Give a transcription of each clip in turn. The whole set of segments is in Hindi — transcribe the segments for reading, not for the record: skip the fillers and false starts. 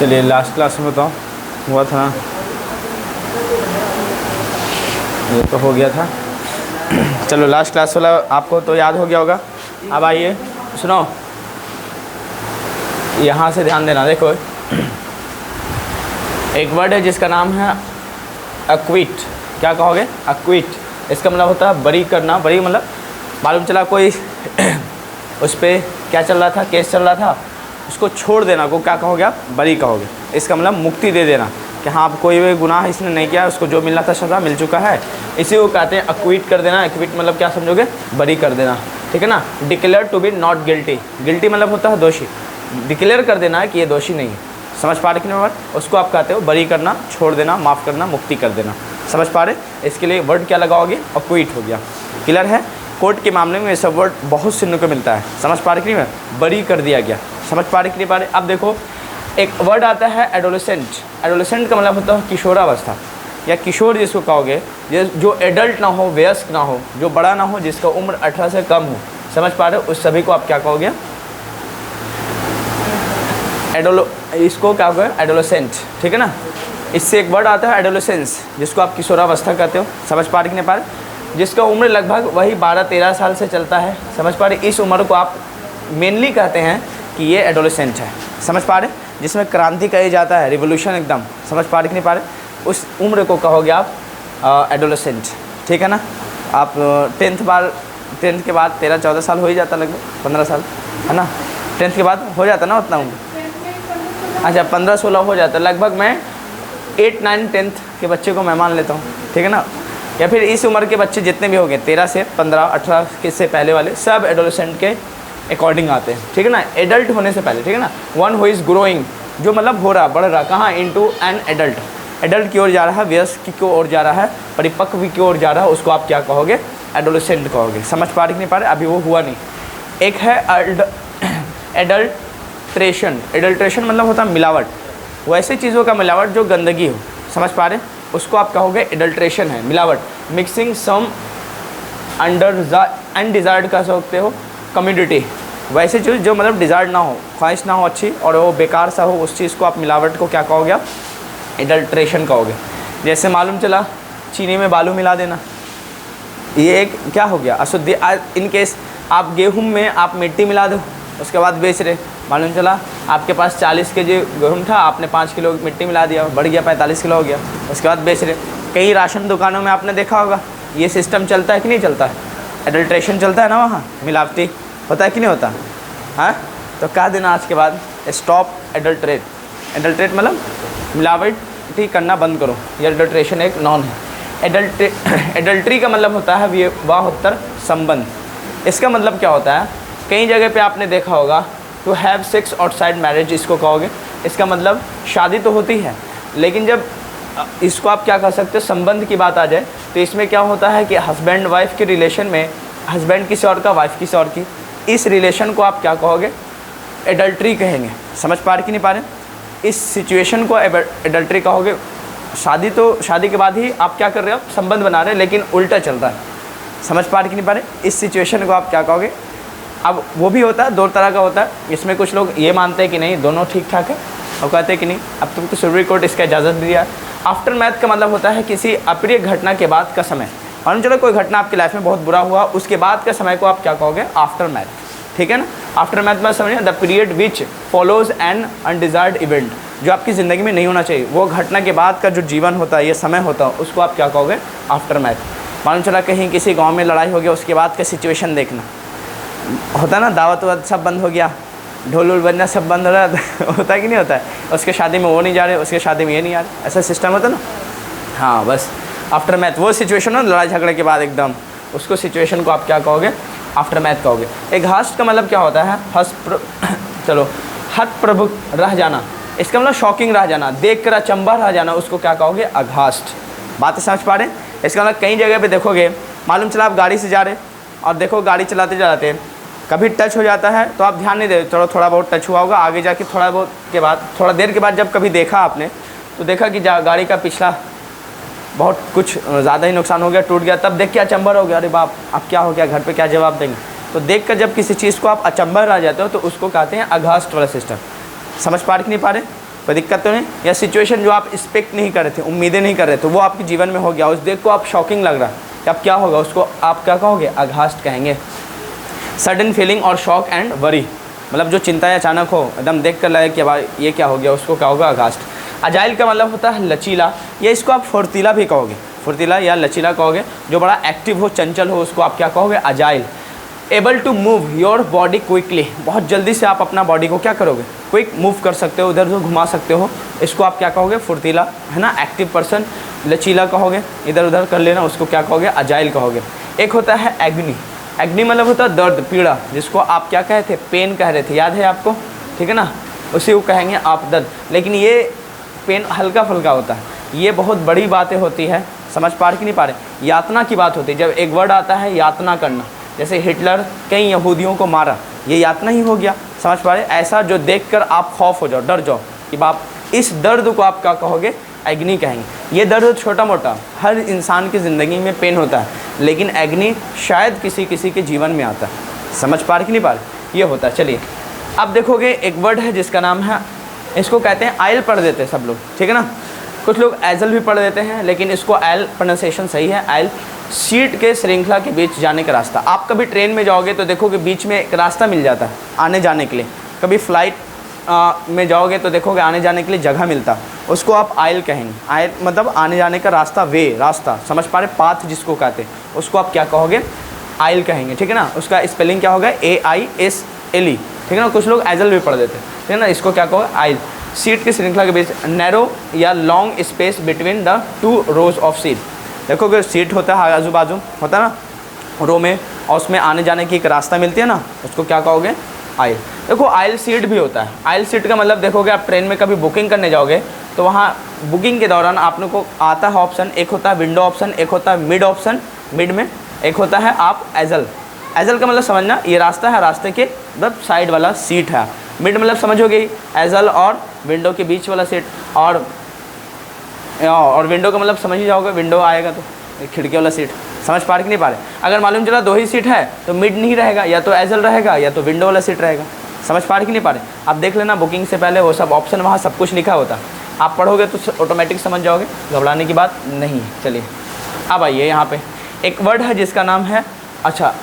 चलिए लास्ट क्लास में बताओ हुआ था, ये तो हो गया था। चलो लास्ट क्लास वाला आपको तो याद हो गया होगा। अब आइए सुनो, यहाँ से ध्यान देना। देखो एक वर्ड है जिसका नाम है एक्विट। क्या कहोगे? एक्विट। इसका मतलब होता है बरी करना। बरी मतलब मालूम चला कोई उस पर क्या चल रहा था, केस चल रहा था, उसको छोड़ देना को क्या कहोगे आप? बरी कहोगे। इसका मतलब मुक्ति दे देना कि हाँ आप कोई भी गुनाह इसने नहीं किया, उसको जो मिलना था सज़ा मिल चुका है। इसी को कहते हैं एक्विट कर देना। एक्विट मतलब क्या समझोगे? बरी कर देना, ठीक है ना। Declare to be not guilty. Guilty मतलब होता है दोषी। डिक्लेयर कर देना है कि ये दोषी नहीं है। समझ पा रहे कि नहीं बात? उसको आप कहते हो बरी करना, छोड़ देना, माफ़ करना, मुक्ति कर देना। समझ पा रहे? इसके लिए वर्ड क्या लगाओगे? एक्विट हो गया। क्लियर है? कोर्ट के मामले में ये सब वर्ड बहुत सुनने को मिलता है। समझ पा रहे कि नहीं? बरी कर दिया गया। समझ पा रहे कि नहीं पा रहे? अब देखो एक वर्ड आता है एडोलेसेंट। एडोलेसेंट का मतलब होता है किशोरावस्था या किशोर जिसको कहोगे, जो एडल्ट ना हो, वयस्क ना हो, जो बड़ा ना हो, जिसका उम्र 18 से कम हो। समझ पा रहे हो? उस सभी को आप क्या कहोगे? इसको क्या कहोगे? एडोलेसेंट, ठीक है ना। इससे एक वर्ड आता है एडोलेसेंस, जिसको आप किशोरावस्था कहते हो। समझ पा रहे कि नहीं पा रहे? जिसका उम्र लगभग वही 12-13 साल से चलता है। समझ पा रहे? इस उम्र को आप मेनली कहते हैं कि ये एडोलेसेंट है। समझ पा रहे? जिसमें क्रांति कही जाता है, रिवोल्यूशन एकदम। समझ पा रहे कि नहीं पा रहे? उस उम्र को कहोगे आप एडोलेसेंट, ठीक है ना। आप टेंथ के बाद 13-14 साल हो ही जाता, लगभग 15 साल, है ना। 10th के बाद हो जाता ना उतना उम्र। अच्छा 15-16 हो जाता लगभग। मैं 8, 9, 10th के बच्चे को मैं मान लेता हूँ, ठीक है ना। या फिर इस उम्र के बच्चे जितने भी हो गए 13 से 15, 18 के से पहले वाले सब एडोलेसेंट के अकॉर्डिंग आते हैं, ठीक है ना। एडल्ट होने से पहले, ठीक है ना। वन हु इज़ ग्रोइंग, जो मतलब हो रहा, बढ़ रहा, कहाँ? Into an adult. एडल्ट की ओर जा रहा है, वयस्क की ओर जा रहा है, परिपक्व की ओर जा रहा है, उसको आप क्या कहोगे? एडोलेसेंट कहोगे। समझ पा रहे कि नहीं पा रहे? अभी वो हुआ नहीं। एक है एडल्ट्रेशन। एडल्ट्रेशन मतलब होता है मिलावट, वैसे चीज़ों का मिलावट जो गंदगी हो। समझ पा रहे? उसको आप कहोगे एडल्ट्रेशन है, मिलावट। मिक्सिंग सम अनडिजायर्ड कह सकते हो कम्युनिटी। वैसे चीज़ जो मतलब डिज़ायर्ड ना हो, ख्वाहिश ना हो अच्छी, और वो बेकार सा हो, उस चीज़ को आप मिलावट को क्या कहोगे? आप एडल्ट्रेशन कहोगे। जैसे मालूम चला चीनी में बालू मिला देना, ये एक क्या हो गया? अशुद्धि। इन केस आप गेहूं में आप मिट्टी मिला दो, उसके बाद बेच रहे, मालूम चला आपके पास 40 के जी गेहूँ था, आपने 5 किलो मिट्टी मिला दिया, बढ़ गया 45 किलो हो गया, उसके बाद बेच रहे। कई राशन दुकानों में आपने देखा होगा ये सिस्टम चलता है कि नहीं चलता है? एडल्ट्रेशन चलता है ना, वहाँ मिलावटी होता है कि नहीं होता? हाँ, तो कह देना आज के बाद स्टॉप एडल्ट्रेट। एडल्ट्रेट मतलब मिलावटी करना बंद करो। ये एडल्ट्रेशन एक नॉन है। एडल्ट्री का मतलब होता है विवाहोत्तर संबंध। इसका मतलब क्या होता है? कई जगह पे आपने देखा होगा to have sex outside marriage, इसको कहोगे। इसका मतलब शादी तो होती है, लेकिन जब इसको आप क्या कह सकते हो? संबंध की बात आ जाए तो इसमें क्या होता है कि हस्बैंड वाइफ के रिलेशन में हस्बैंड किसी और का, वाइफ किसी और की, इस रिलेशन को आप क्या कहोगे? एडल्ट्री कहेंगे। समझ पा रहे कि नहीं पा रहे? इस सिचुएशन को एडल्ट्री कहोगे। शादी के बाद ही आप क्या कर रहे हो? संबंध बना रहे हैं, लेकिन उल्टा चल रहा है। समझ पा रहे कि नहीं पा रहे? इस सिचुएशन को आप क्या कहोगे? अब वो भी होता है, 2 तरह का होता है। इसमें कुछ लोग ये मानते हैं कि नहीं दोनों ठीक ठाक है, और कहते हैं कि नहीं अब तुमको सुप्रीम कोर्ट इसका इजाज़त दिया। आफ्टर मैथ का मतलब होता है किसी अप्रिय घटना के बाद का समय। मालूम चलो कोई घटना आपकी लाइफ में बहुत बुरा हुआ, उसके बाद का समय को आप क्या कहोगे? आफ्टर मैथ, ठीक है ना। आफ्टर मैथ में समझिए the period which follows an undesired event, जो आपकी ज़िंदगी में नहीं होना चाहिए, वो घटना के बाद का जो जीवन होता है, ये समय होता है, उसको आप क्या कहोगे? After math. मालूम चला कहीं किसी गाँव में लड़ाई हो गया, उसके बाद का सिचुएशन देखना होता है ना, दावत वावत सब बंद हो गया, ढोल वोल बजना सब बंद हो रहा होता है कि नहीं होता है? उसके शादी में वो नहीं जा रहे, उसके शादी में ये नहीं आ रहे, ऐसा सिस्टम होता है ना। हाँ, बस आफ्टर मैथ वो सिचुएशन हो लड़ाई झगड़े के बाद एकदम, उसको सिचुएशन को आप क्या कहोगे? आफ्टर मैथ कहोगे। एक हास्ट का मतलब क्या होता है? चलो हतप्रभ रह जाना। इसका मतलब शॉकिंग रह जाना, देख कर अचंभा रह जाना, उसको क्या कहोगे? अघास्ट। बातें समझ पा रहे? इसका मतलब कई जगह पे देखोगे, मालूम चला आप गाड़ी से जा रहे और देखो गाड़ी चलाते चलाते कभी टच हो जाता है तो आप ध्यान नहीं दे, चलो थोड़ा बहुत टच हुआ होगा, आगे जाके थोड़ा बहुत के बाद, थोड़ा देर के बाद जब कभी देखा आपने तो देखा कि गाड़ी का पिछला बहुत कुछ ज़्यादा ही नुकसान हो गया, टूट गया, तब देख के अचंभा हो गया, अरे बाप अब क्या हो गया, घर पे क्या जवाब देंगे। तो देख कर जब किसी चीज़ को आप अचंभा रह जाते हो तो उसको कहते हैं अघास्ट वाला सिस्टम। समझ पा रहे कि नहीं पा रहे? कोई दिक्कत तो नहीं, या सिचुएशन जो आप एक्सपेक्ट नहीं कर रहे थे, उम्मीदें नहीं कर रहे थे, वो आपके जीवन में हो गया, उस देख को आप शॉकिंग लग रहा है कि अब क्या होगा, उसको आप क्या कहोगे, आघास्ट कहेंगे। सडन फीलिंग और शॉक एंड वरी, मतलब जो चिंताएं अचानक हो, एकदम देख कर लगे कि भाई ये क्या हो गया, उसको क्या होगा, आघास्ट। अजाइल का मतलब होता है लचीला, या इसको आप फुर्तीला भी कहोगे, फुर्तीला या लचीला कहोगे। जो बड़ा एक्टिव हो, चंचल हो, उसको आप क्या कहोगे, agile. Able to move your body quickly, बहुत जल्दी से आप अपना बॉडी को क्या करोगे, क्विक मूव कर सकते हो, इधर उधर घुमा सकते हो, इसको आप क्या कहोगे, फुर्तीला, है ना, एक्टिव पर्सन। लचीला कहोगे, इधर उधर कर लेना, उसको क्या कहोगे, अजाइल कहोगे। एक होता है एग्नी, एग्नी मतलब होता है दर्द, पीड़ा, जिसको आप क्या कहे थे, पेन कह रहे थे, याद है आपको, ठीक है ना, उसी को कहेंगे आप दर्द। लेकिन ये पेन हल्का फुल्का होता है, ये बहुत बड़ी बातें होती है, समझ पा रहे कि नहीं पा रहे, यातना की बात होती है। जब एक वर्ड आता है यातना करना, जैसे हिटलर कई यहूदियों को मारा, ये यातना ही हो गया, समझ पा रहे। ऐसा जो देखकर आप खौफ हो जाओ, डर जाओ कि बाप, इस दर्द को आप क्या कहोगे, एग्नी कहेंगे। ये दर्द छोटा मोटा हर इंसान की ज़िंदगी में पेन होता है, लेकिन एग्नी शायद किसी किसी के जीवन में आता है, समझ पा रहे कि नहीं पा रहे, ये होता है। चलिए अब देखोगे एक वर्ड है जिसका नाम है, इसको कहते हैं आयल, पढ़ देते हैं सब लोग, ठीक है ना, कुछ लोग एजल भी पढ़ देते हैं, लेकिन इसको आयल प्रोनाउंसिएशन सही है, आयल। सीट के श्रृंखला के बीच जाने का रास्ता, आप कभी ट्रेन में जाओगे तो देखोगे बीच में एक रास्ता मिल जाता है आने जाने के लिए, कभी फ्लाइट में जाओगे तो देखोगे आने जाने के लिए जगह मिलता, उसको आप आयल कहेंगे। आयल मतलब आने जाने का रास्ता, वे, रास्ता, समझ पा रहे, पाथ जिसको कहते हैं, उसको आप क्या कहोगे, आयल कहेंगे, ठीक है ना। उसका स्पेलिंग क्या होगा, AISLE, ठीक है ना। कुछ लोग एजल भी पढ़ देते हैं, ठीक है ना, इसको क्या कहोगे, आयल। सीट की श्रृंखला के बीच, नैरो या long space between the two rows of seat, देखोगे सीट होता है आजू बाजू होता है ना रो में, और उसमें आने जाने की एक रास्ता मिलती है ना, उसको क्या कहोगे, आयल। देखो आयल सीट भी होता है, आयल सीट का मतलब देखोगे आप ट्रेन में कभी बुकिंग करने जाओगे तो वहाँ बुकिंग के दौरान आप लोग को आता है ऑप्शन, एक होता है विंडो ऑप्शन, एक होता है मिड ऑप्शन, मिड में एक होता है आप एजल। एजल का मतलब समझना, ये रास्ता है, रास्ते के मतलब साइड वाला सीट है। मिड मतलब समझोगे एजल और विंडो के बीच वाला सीट, और विंडो का मतलब समझ ही जाओगे, विंडो आएगा तो खिड़की वाला सीट, समझ पा रहे कि नहीं पा रहे। अगर मालूम चला दो ही सीट है तो मिड नहीं रहेगा, या तो एजल रहेगा या तो विंडो वाला सीट रहेगा, समझ पा रहे कि नहीं पा रहे। आप देख लेना बुकिंग से पहले वो सब ऑप्शन, वहाँ सब कुछ लिखा होता है, आप पढ़ोगे तो ऑटोमेटिक समझ जाओगे, घबराने की बात नहीं है। चलिए अब आइए, यहाँ पे एक वर्ड है जिसका नाम है, अच्छा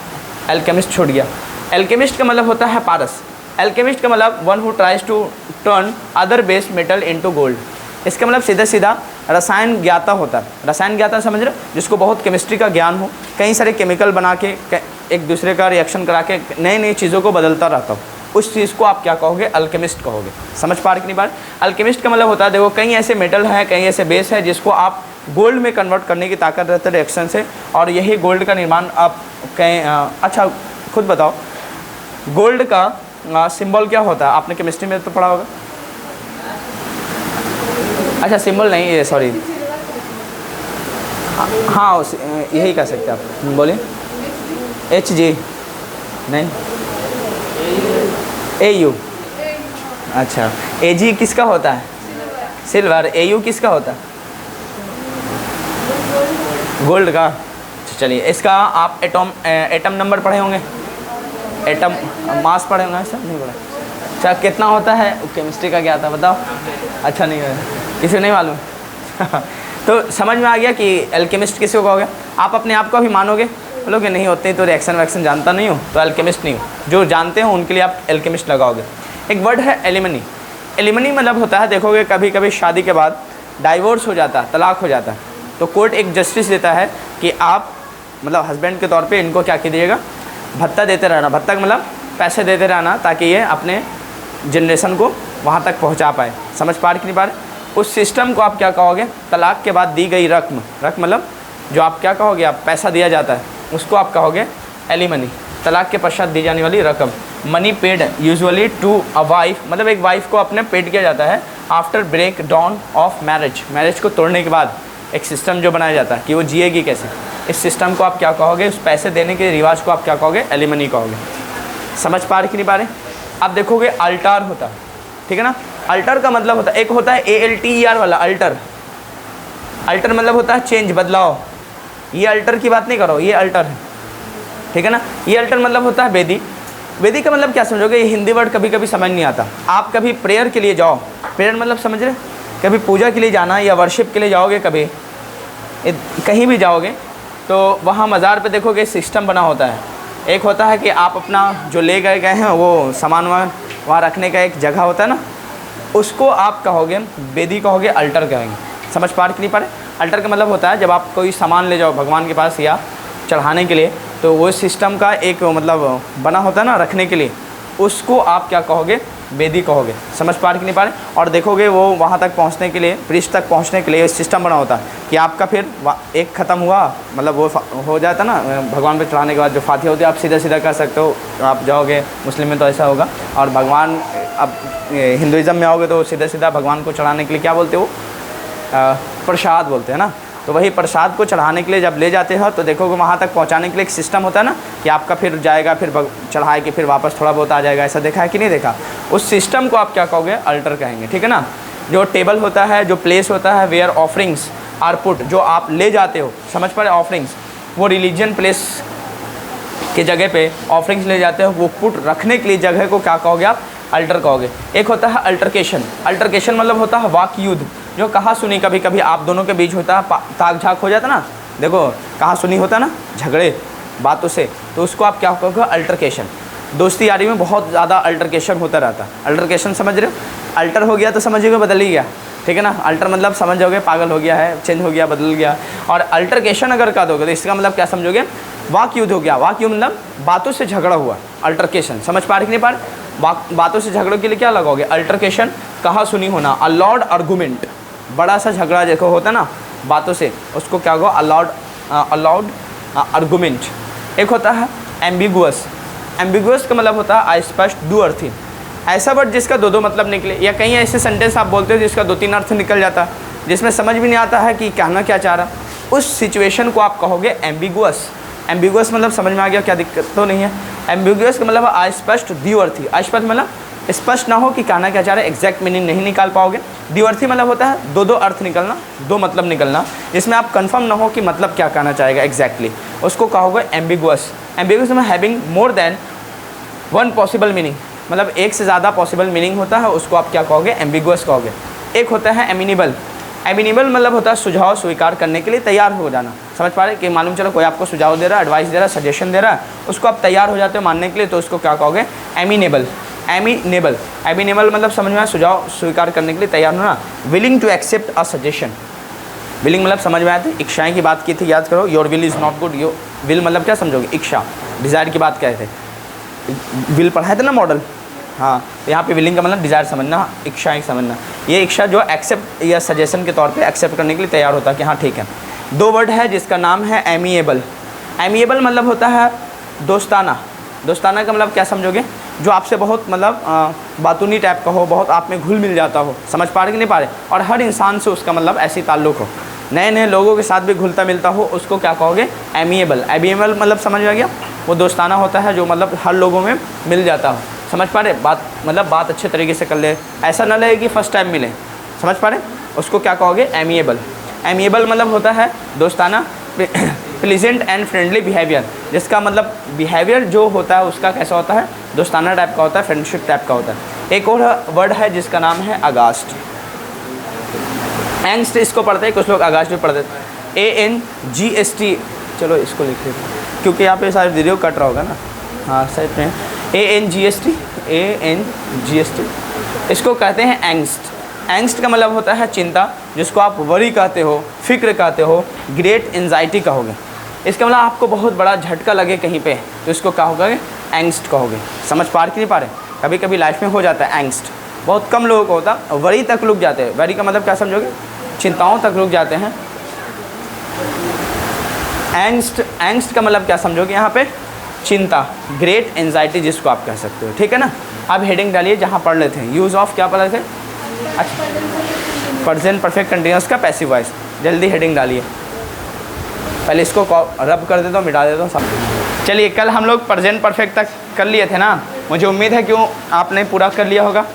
एल्केमिस्ट छूट गया। एल्केमिस्ट का मतलब होता है पारस। एल्केमिस्ट का मतलब one who tries to turn other base metal into gold. इसका मतलब सीधा सीधा रसायन ज्ञाता होता है। रसायन ज्ञाता समझ रहे हो, जिसको बहुत केमिस्ट्री का ज्ञान हो, कई सारे केमिकल बना के एक दूसरे का रिएक्शन करा के नई नई चीज़ों को बदलता रहता हो, उस चीज़ को आप क्या कहोगे, अल्केमिस्ट कहोगे। समझ पा रहे कि नहीं बात। अल्केमिस्ट का मतलब होता है, देखो कई ऐसे मेटल हैं, कई ऐसे बेस है जिसको आप गोल्ड में कन्वर्ट करने की ताकत रहती है रिएक्शन से, और यही गोल्ड का निर्माण आप कहीं अच्छा खुद बताओ, गोल्ड का सिंबल क्या होता है, आपने केमिस्ट्री में तो पढ़ा होगा। अच्छा सिंबल नहीं, ये सॉरी, हाँ यही कह सकते हैं आप, बोलिए। HG नहीं, AU, अच्छा AG किसका होता है, सिल्वर। AU किसका होता है, गोल्ड का। चलिए इसका आप एटम नंबर पढ़े होंगे, एटम मास पढ़े होंगे, ऐसा नहीं पढ़ा। अच्छा कितना होता है, केमिस्ट्री का क्या था बताओ, अच्छा नहीं है, किसी नहीं मालूम तो समझ में आ गया कि एल्केमिस्ट किसी को कहोगे। आप अपने आप को भी मानोगे, बोलोगे नहीं होते तो रिएक्शन वैक्शन जानता नहीं हो तो एल्केमिस्ट नहीं हो, जो जानते हो उनके लिए आप एल्केमिस्ट लगाओगे। एक वर्ड है एलिमनी। एलिमनी मतलब होता है, देखोगे कभी कभी शादी के बाद डाइवोर्स हो जाता है, तलाक हो जाता है, तो कोर्ट एक जस्टिस देता है कि आप मतलब हस्बैंड के तौर पे इनको क्या कीजिएगा, भत्ता देते रहना। भत्ता का मतलब पैसे देते रहना, ताकि ये अपने जनरेशन को वहाँ तक पहुँचा पाए। समझ पा रहे कि नहीं पा रहे। उस सिस्टम को आप क्या कहोगे, तलाक के बाद दी गई रकम, रकम मतलब जो आप क्या कहोगे, आप पैसा दिया जाता है, उसको आप कहोगे एलिमनी। तलाक के पश्चात दी जाने वाली रकम। Money paid usually to a wife, मतलब एक वाइफ को अपने पेड किया जाता है after break down of marriage. Marriage को तोड़ने के बाद एक सिस्टम जो बनाया जाता है कि वो जिएगी कैसे, इस सिस्टम को आप क्या कहोगे, उस पैसे देने के रिवाज को आप क्या कहोगे, एलिमनी कहोगे। समझ पा रहे कि नहीं पा रहे। अब देखोगे अल्टार होता है, ठीक है ना। अल्टर का मतलब होता है, एक होता है ALTER वाला अल्टर। अल्टर मतलब होता है चेंज, बदलाव। ये अल्टर की बात नहीं करो, ये अल्टर है, ठीक है ना। ये अल्टर मतलब होता है बेदी, वैदिक का मतलब क्या समझोगे, ये हिंदी वर्ड कभी कभी समझ नहीं आता। आप कभी प्रेयर के लिए जाओ, प्रेयर मतलब समझ रहे, कभी पूजा के लिए जाना या वर्शिप के लिए जाओगे, कभी कहीं भी जाओगे तो वहाँ मज़ार पे देखोगे सिस्टम बना होता है। एक होता है कि आप अपना जो ले गए हैं वो सामान वहाँ रखने का एक जगह होता है ना, उसको आप कहोगे वेदी, कहोगे अल्टर कहेंगे। समझ पा कि नहीं पा रहे? अल्टर का मतलब होता है जब आप कोई सामान ले जाओ भगवान के पास या चढ़ाने के लिए, तो वो सिस्टम का एक मतलब बना होता है ना रखने के लिए, उसको आप क्या कहोगे, वेदी कहोगे। समझ पा कि नहीं पा रहे? और देखोगे वो वहाँ तक पहुँचने के लिए, पृष्ठ तक पहुँचने के लिए सिस्टम बना होता है कि आपका फिर एक ख़त्म हुआ, मतलब वो हो जाता ना भगवान पे चढ़ाने के बाद जो फातिहा होती है, आप सीधा सीधा कर सकते हो, आप जाओगे, मुस्लिम में तो ऐसा होगा। और भगवान, अब हिंदुज़म में आओगे तो सीधा सीधा भगवान को चढ़ाने के लिए क्या बोलते हो, प्रसाद बोलते हैं ना। तो वही प्रसाद को चढ़ाने के लिए जब ले जाते हो तो देखोगे वहाँ तक पहुँचाने के लिए एक सिस्टम होता है ना कि आपका फिर जाएगा, फिर चढ़ाए के फिर वापस थोड़ा बहुत आ जाएगा। ऐसा देखा है कि नहीं देखा? उस सिस्टम को आप क्या कहोगे, अल्टर कहेंगे। ठीक है ना। जो टेबल होता है, जो प्लेस होता है वेयर ऑफरिंग्स आर पुट, जो आप ले जाते हो, समझ पा रहे? ऑफरिंग्स वो रिलीजन प्लेस के जगह पे ऑफरिंग्स ले जाते हो, वो पुट रखने के लिए जगह को क्या कहोगे आप, अल्टर कहोगे। एक होता है अल्टरकेशन। अल्टरकेशन मतलब होता है वाक युद्ध, जो कहा सुनी कभी कभी आप दोनों के बीच होता है, ताक झाक हो जाता ना, देखो कहा सुनी होता ना, झगड़े बातों से, तो उसको आप क्या कहोगे, अल्टरकेशन। दोस्ती यारी में बहुत ज़्यादा अल्टरकेशन होता रहता है। अल्टरकेशन समझ रहे हो? अल्टर हो गया तो समझिएगा बदल ही गया। ठीक है ना। अल्टर मतलब समझ जाओगे पागल हो गया है, चेंज हो गया, बदल गया। और अल्टरकेशन अगर कर दोगे तो इसका मतलब क्या समझोगे, वाक युद्ध हो गया। वाक युद्ध मतलब बातों से झगड़ा हुआ, अल्टरकेशन। समझ पा रहे कि नहीं पा रहे? बातों से झगड़ों के लिए क्या लगाओगे, अल्टरकेशन। कहा सुनी होना, अलाउड आर्गूमेंट, बड़ा सा झगड़ा देखो होता है ना बातों से, उसको क्या होगा, अलाउड आर्गूमेंट। एक होता है एम्बिगुअस। एम्बिगुअस का मतलब होता है अस्पष्ट, दो अर्थी। ऐसा वर्ड जिसका दो मतलब निकले, या कहीं ऐसे सेंटेंस आप बोलते हो जिसका 2-3 अर्थ निकल जाता है, जिसमें समझ भी नहीं आता है कि कहना क्या चाह रहा, उस सिचुएशन को आप कहोगे एम्बिगुअस। एम्बिगुअस मतलब समझ में आ गया, क्या दिक्कत तो नहीं है। एम्बिगुअस का मतलब अस्पष्ट, द्विअर्थी। अस्पष्ट मतलब स्पष्ट ना हो कि कहना क्या चाह रहे, एग्जैक्ट मीनिंग नहीं निकाल पाओगे। द्विअर्थी मतलब होता है दो अर्थ निकलना, दो मतलब निकलना, इसमें आप कंफर्म ना हो कि मतलब क्या कहना चाहेगा एग्जैक्टली, उसको कहोगे एम्बिगुअस। एम्बिगुअस में having more than one possible meaning, मतलब एक से ज़्यादा पॉसिबल मीनिंग होता है, उसको आप क्या कहोगे, एम्बिगुअस कहोगे। एक होता है एमिनेबल। एमिनेबल मतलब होता है सुझाव स्वीकार करने के लिए तैयार हो जाना। समझ पा रहे कि मालूम चलो कोई आपको सुझाव दे रहा है, एडवाइस दे रहा है, सजेशन दे रहा है, उसको आप तैयार हो जाते हो मानने के लिए, तो उसको क्या कहोगे, एमिनेबल। एमिनेबल, एमिनेबल मतलब समझ में आया, सुझाव स्वीकार करने के लिए तैयार होना। Willing to accept a suggestion. Willing मतलब समझ में आया था, इच्छाएँ की बात की थी, याद करो। Your will is not good. Your will मतलब क्या समझोगे, इच्छा, डिज़ायर की बात कहे थे, विल पढ़ाए थे ना मॉडल। हाँ, तो यहाँ पे विलिंग का मतलब डिज़ायर समझना, इच्छाएँ समझना। ये इच्छा जो एक्सेप्ट या सजेशन के तौर पे एक्सेप्ट करने के लिए तैयार होता है कि हाँ ठीक है। दो वर्ड है जिसका नाम है एमिएबल। एमिएबल मतलब होता है दोस्ताना। दोस्ताना का मतलब क्या समझोगे, जो आपसे बहुत मतलब बातूनी टाइप का हो, बहुत आप में घुल मिल जाता हो। समझ पा रहे कि नहीं पा रहे? और हर इंसान से उसका मतलब ऐसी ताल्लुक़ हो, नए नए लोगों के साथ भी घुलता मिलता हो, उसको क्या कहोगे, एमिएबल। एमिएबल मतलब समझ आ गया, वो दोस्ताना होता है जो मतलब हर लोगों में मिल जाता हो। समझ पा रहे? बात मतलब बात अच्छे तरीके से कर ले, ऐसा ना लगे कि फ़र्स्ट टाइम मिले। समझ पा रहे? उसको क्या कहोगे, एमिएबल। एमिएबल मतलब होता है दोस्ताना, प्लीजेंट एंड फ्रेंडली बिहेवियर, जिसका मतलब बिहेवियर जो होता है उसका कैसा होता है, दोस्ताना टाइप का होता है, फ्रेंडशिप टाइप का होता है। एक और वर्ड है जिसका नाम है अगास्ट। एंगस्ट इसको पढ़ते हैं, कुछ लोग अगास्ट भी पढ़ते हैं, ANGST। चलो इसको लिख लेते हैं क्योंकि यहाँ पे सारे वीडियो कट रहा होगा ना। हाँ सही में, ANGST, इसको कहते हैं एंगस्ट। एंगस्ट का मतलब होता है चिंता, जिसको आप वरी कहते हो, फिक्र कहते हो, ग्रेट एंजाइटी कहोगे। इसका मतलब आपको बहुत बड़ा झटका लगे कहीं पे, तो इसको कहोगे, एंगस्ट कहोगे। समझ पा रहे कि नहीं पा रहे? कभी कभी लाइफ में हो जाता है एंगस्ट, बहुत कम लोगों को होता, वरी तक रुक जाते हैं। वरी का मतलब क्या समझोगे, चिंताओं तक रुक जाते हैं। एंगस्ट का मतलब क्या समझोगे यहाँ पे, चिंता, ग्रेट एंजाइटी जिसको आप कह सकते हो। ठीक है ना। अब हेडिंग डालिए जहाँ पढ़ लेते हैं, यूज़ ऑफ क्या पढ़ रहे थे, अच्छा प्रेजेंट परफेक्ट कंटिन्यूअस का पैसिव वॉइस। जल्दी हेडिंग डालिए, पहले इसको रब कर देता हूँ, मिटा देता हूँ सब। चलिए, कल हम लोग प्रेजेंट परफेक्ट तक कर लिए थे ना, मुझे उम्मीद है क्यों आपने पूरा कर लिया होगा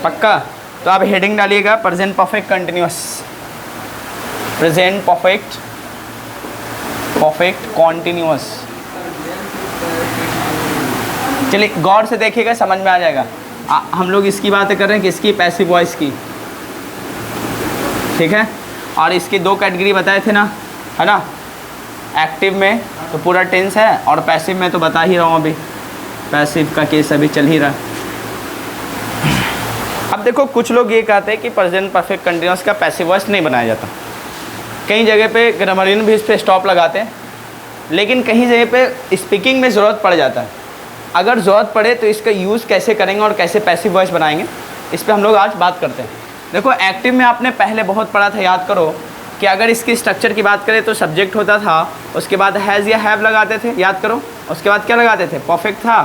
पक्का। तो आप हेडिंग डालिएगा present perfect continuous, present perfect continuous. चलिए गौर से देखिएगा, समझ में आ जाएगा। हम लोग इसकी बातें कर रहे हैं, किसकी? पैसिव वॉइस की, ठीक है। और इसकी दो कैटेगरी बताए थे ना, है ना। एक्टिव में तो पूरा टेंस है, और पैसिव में तो बता ही रहा हूँ अभी, पैसिव का केस अभी चल ही रहा है। अब देखो कुछ लोग ये कहते हैं कि प्रेजेंट परफेक्ट कंटिन्यूअस का पैसिव वॉइस नहीं बनाया जाता। कई जगह पे ग्रामरियन भी इस पर स्टॉप लगाते हैं, लेकिन कहीं जगह पे स्पीकिंग में ज़रूरत पड़ जाता है। अगर ज़रूरत पड़े तो इसका यूज़ कैसे करेंगे और कैसे पैसिव वॉइस बनाएंगे, इस पर हम लोग आज बात करते हैं। देखो एक्टिव में आपने पहले बहुत पढ़ा था, याद करो कि अगर इसकी स्ट्रक्चर की बात करें तो सब्जेक्ट होता था, उसके बाद हैज़ या हैव लगाते थे, याद करो। उसके बाद क्या लगाते थे? परफेक्ट था